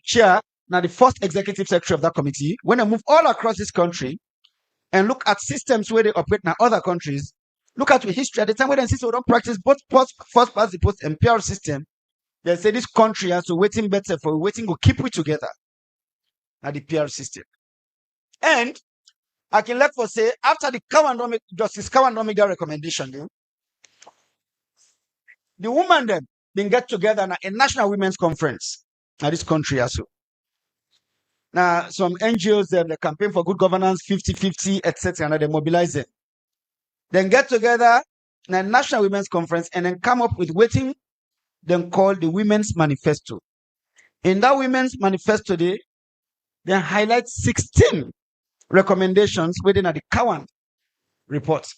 chair now the first executive secretary of that committee. When I move all across this country and look at systems where they operate in other countries, look at the history at the time when they say we don't practice both first past the post and PR system. They say this country has to waiting better for waiting to keep it together. Now the PR system. And I can let for say after the Justice Kawam make that recommendation, the women them then get together in a national women's conference at this country also. Now some NGOs them they campaign for good governance 50-50 etc. and they mobilize them. Then get together in a national women's conference and then come up with waiting then called the Women's Manifesto. In that Women's Manifesto they highlight 16 recommendations within the Kawam report.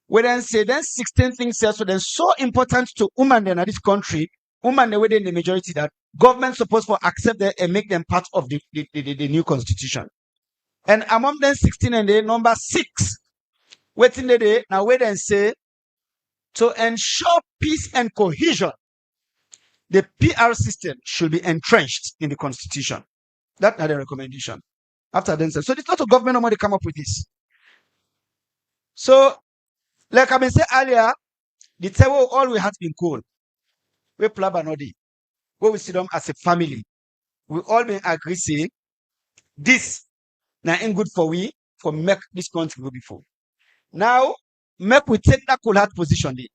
We then say 16 things here, so so important to women in this country, women within the majority that government supposed to accept them and make them part of the new constitution. And among them 16 and the number 6, waiting the day now we then say to ensure peace and cohesion, the PR system should be entrenched in the constitution. That's not the recommendation. After then, so it's not a government normally come up with this. So, like I've been saying earlier, the table all we had been cool. We plab anodi. Where we sit down as a family. We all been agree saying this now ain't good for we for make this country go before. Now, make we take that cool hard position there.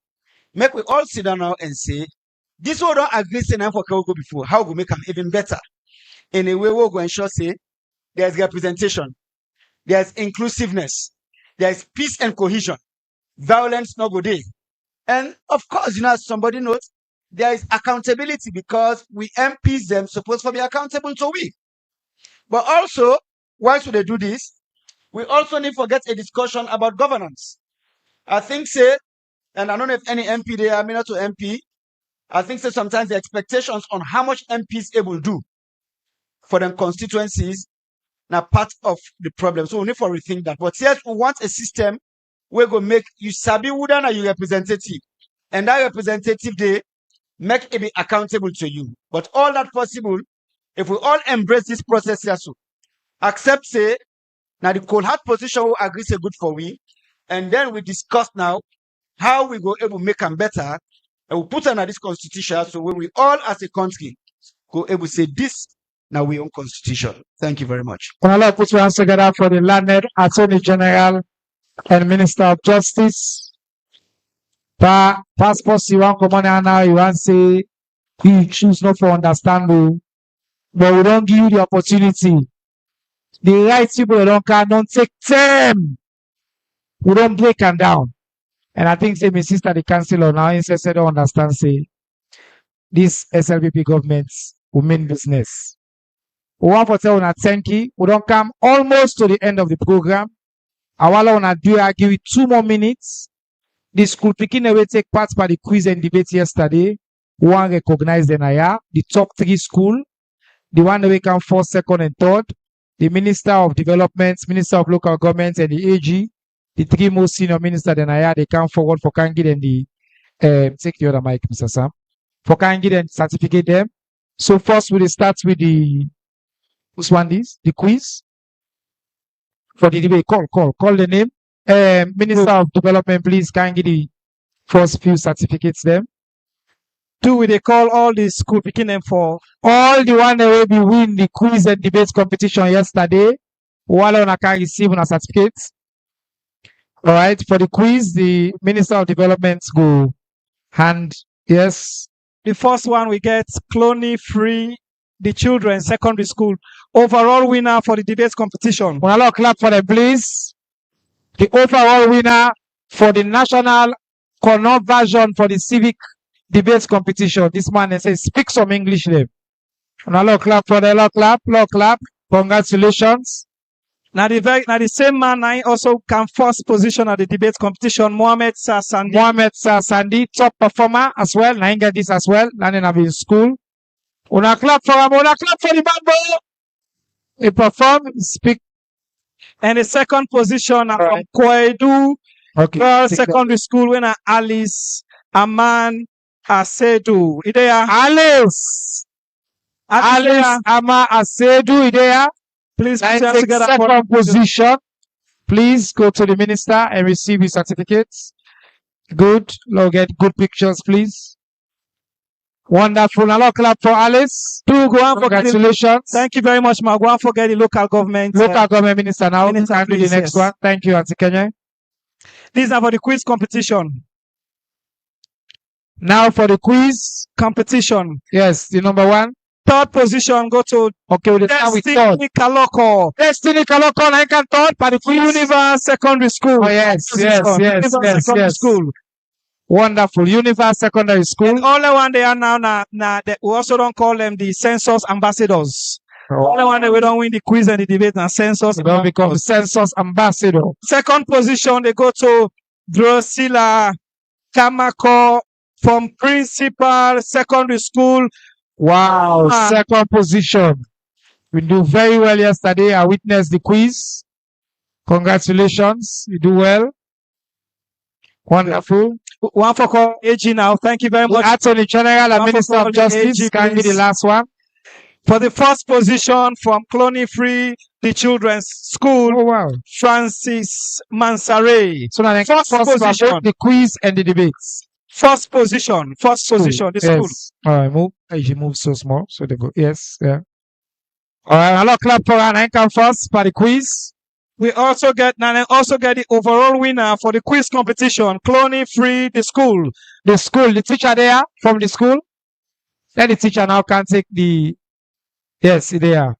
Make we all sit down now and say this one don't agree saying now for go before. How we make them even better? In a way, we'll go ensure say there's representation, there's inclusiveness, there's peace and cohesion, violence no go there. And of course, as somebody notes, there is accountability because we MPs them supposed to be accountable to we. But also, why should they do this? We also need to get a discussion about governance. I think and I don't know if any MP there, I mean not to MP, I think sometimes the expectations on how much MPs able to do for them constituencies now part of the problem. So we need to rethink that. But yes, we want a system where go make you sabi who are your representative. And that representative they make it be accountable to you. But all that possible, if we all embrace this process here, so accept say now the cold hard position will agree say good for we. And then we discuss now how we go able to make them better. And we put under this constitution so when we all as a country go able to say this now we own constitution. Thank you very much. I'll put your hands together for the learned Attorney General and Minister of Justice. Passports you want come on now, you want say you choose not for understanding, but we don't give you the opportunity. The right people don't take them. We don't break them down. And I think say my sister the councillor now said don't understand say this SLPP government's women business. We want to tell una thank you. We don't come almost to the end of the program. I want to give you 2 more minutes. The school picking away take part by the quiz and debate yesterday. We want to recognize the top 3 school, the one that we come first, second, and third, the Minister of Development, Minister of Local Government, and the AG, the 3 most senior ministers they come forward for can get and the take the other mic, Mr. Sam. For can get and certificate them. So first we'll start with the who's one this? The quiz. For the debate. Call the name. Minister of Development, please can get the first few certificates them. 2, we they call all the school picking them for all the one that will be win the quiz and debate competition yesterday. While on can receive on a certificate. All right, for the quiz, the Minister of Development go hand. Yes. The first one we get Cloney Free, the children, secondary school. Overall winner for the debate competition. One lot clap for them, please. The overall winner for the national Kono version for the Civic debate competition. This man says speak some English there. One lot clap for them, lot clap. Congratulations. Now the same man I also come first position at the debate competition. Mohammed Sandi, top performer as well. Now get this as well. Now in school. Una clap for him. Una clap for the man boy. He perform, speak. And the second position from Kwedu Girls Secondary School when Alice Aman Asedu. Idea Alice Ama Asedu Idea. Please put take together second position. Please go to the minister and receive his certificates. Good. Lord, get good pictures, please. Wonderful. Now clap for Alice. Congratulations. Thank you very much, ma. Go and forget the local government. Local government minister now. Minister, can do the next one. Thank you, Auntie Kenya. These are for the quiz competition. Now for the quiz competition. Yes, the number 1. Third position go to Destiny Kaloko. Destiny Kaloko, I can third by the Universe Secondary School. Oh, yes. School. Wonderful. Universe Secondary School. And only one they are now, we also don't call them the census ambassadors. Only one that we don't win the quiz and the debate and census. They don't become census ambassador. Second position, they go to Drusilla Kamako from Principal Secondary School. Wow, second position. We do very well yesterday. I witnessed the quiz. Congratulations. You do well. Wonderful. One for call AG now. Thank you very much. Attorney General and Minister of Justice. Can be the last one. For the first position from Cloney Free, the Children's School. Oh, wow. Francis Mansare. So now first position. The quiz and the debates. First position. The school. Yes. All right, move. You move so small, so they go. Yes, yeah. All right, I'll clap for an anchor first for the quiz. We also get the overall winner for the quiz competition. Cloney Free, the school. The teacher there from the school. Then the teacher now can take the. Yes, there.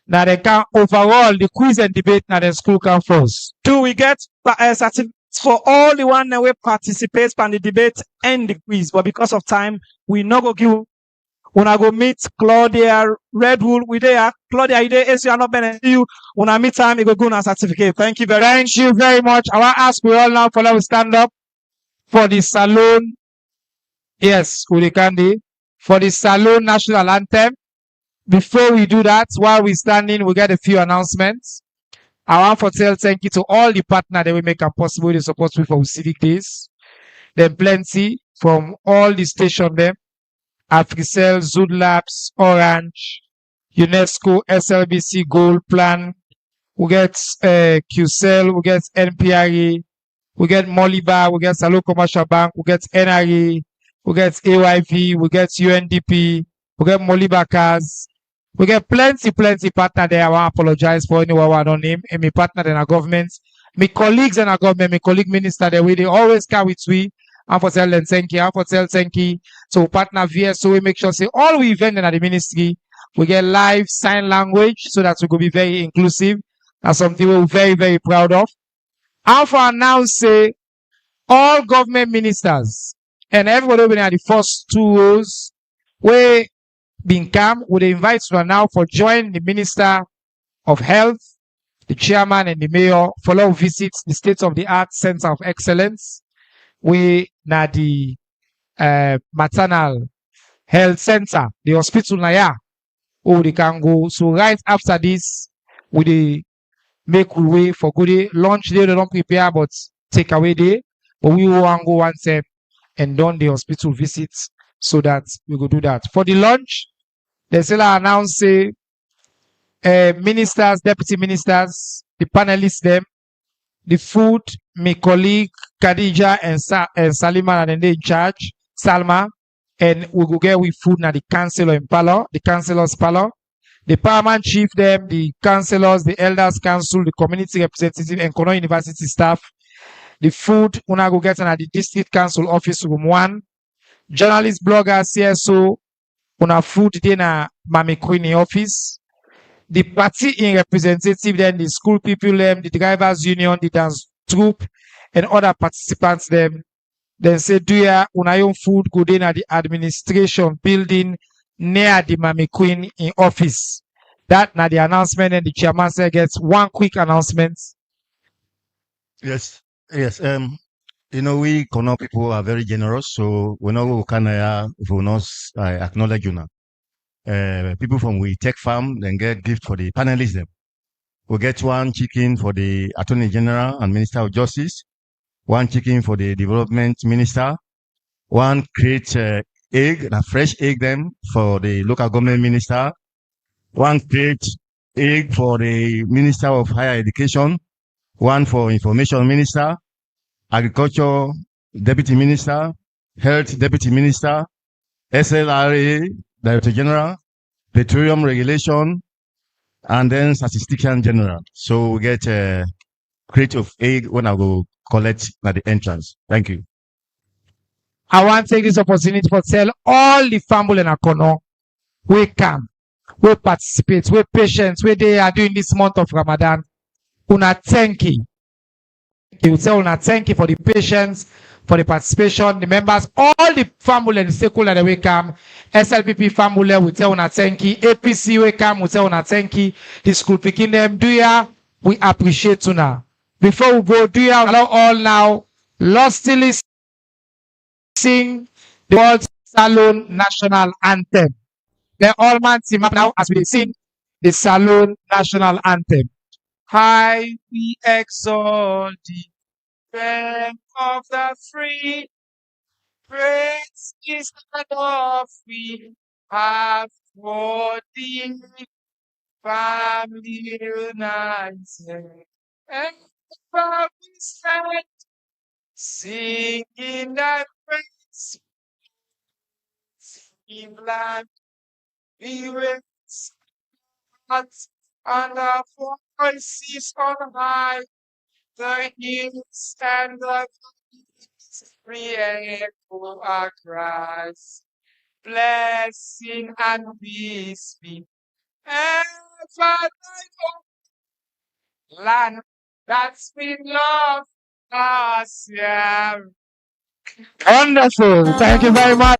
Now they can overall the quiz and debate. Now the school come first. 2, we get certificates for all the one that we participate in the debate and the quiz. But because of time, we not go give. When I go meet Claudia Redwood, we there. Claudia, you are not better you. When I meet time, you go on a certificate. Thank you very much. I want to ask we all now for us stand up for the Salone. Yes, Urikandi. For the Salone National Anthem. Before we do that, while we're standing, we get a few announcements. I want to tell thank you to all the partners that will make it possible to support me for Civic Days. Then plenty from all the stations there. Africell, Zood Labs, Orange, UNESCO, SLBC, Gold Plan. We get QCell, we get NPRA, we get Moliba, we get Salo Commercial Bank, we get NRA, we get AYV, we get UNDP, we get Moliba Cars. We get plenty partner there. I want to apologize for anyone I don't name. And my partner in our government, my colleagues in our government, my colleague minister, they always come with we. And for tell them thank you. And for tell thank you. So partner VS, so we make sure say all we event in the ministry, we get live sign language so that we could be very inclusive. That's something we're very, very proud of. And for now say all government ministers and everybody will be at the first 2 rows. we been come, we dey invite you now for join the Minister of Health, the chairman and the mayor follow visit the state of the art center of excellence. We na the maternal health center, the hospital na ya. Oh, they can go. So right after this, we dey make we way for good day. Lunch day they don't prepare, but take away day. But we want go one step and done the hospital visits so that we go do that. For the lunch, they still announce say ministers, deputy ministers, the panelists, them, the food, my colleague Khadija and Salima and they in charge, Salma, and we go get with food now the councillor in parlor, the councillors parlor, the paramount chief them, the councillors, the elders council, the community representative, and Kono University staff. The food una go get at the district council office room 1. Journalist, blogger, CSO, una food dinner Mami Queen office. The party in representative, then the school people, them, the drivers union, the dance troupe, and other participants, them. Then say, do ya una own food go in at the administration building near the Mami Queen in office. That na the announcement, and the chairman say gets one quick announcement. Yes, yes. We Kono people are very generous, so we know we can acknowledge you now. People from we tech farm then get gift for the panelists them. We get one chicken for the Attorney General and Minister of Justice, one chicken for the Development Minister, one crate egg, a fresh egg them for the local government minister, one crate egg for the Minister of Higher Education, one for Information Minister, Agriculture Deputy Minister, Health Deputy Minister, SLRA Director General, Petroleum Regulation, and then Statistician General. So we get a crate of egg when I go collect at the entrance. Thank you. I want to take this opportunity to tell all the family in Akono, we come, we participate, we patients, we they are doing this month of Ramadan. Una thank you. You say una thank you for the patience, for the participation, the members, all the family and the stakeholders that we come. SLPP family, we tell una thank you. APC we come, we tell una thank you. The school picking them, do ya? We appreciate you now. Before we go, do ya allow all now, lustily sing the World Salon National Anthem. The all man team up now as we sing the Salon National Anthem. High we exalt thee, strength of the free. Praise is the love we have for thee. Family united, and we stand singing that praise. In land, we raise hearts and our voices on high. The hills and the re-echo our cries. Blessing and peace be ever thy own land that's been loved us. Yeah. Wonderful. Thank you very much.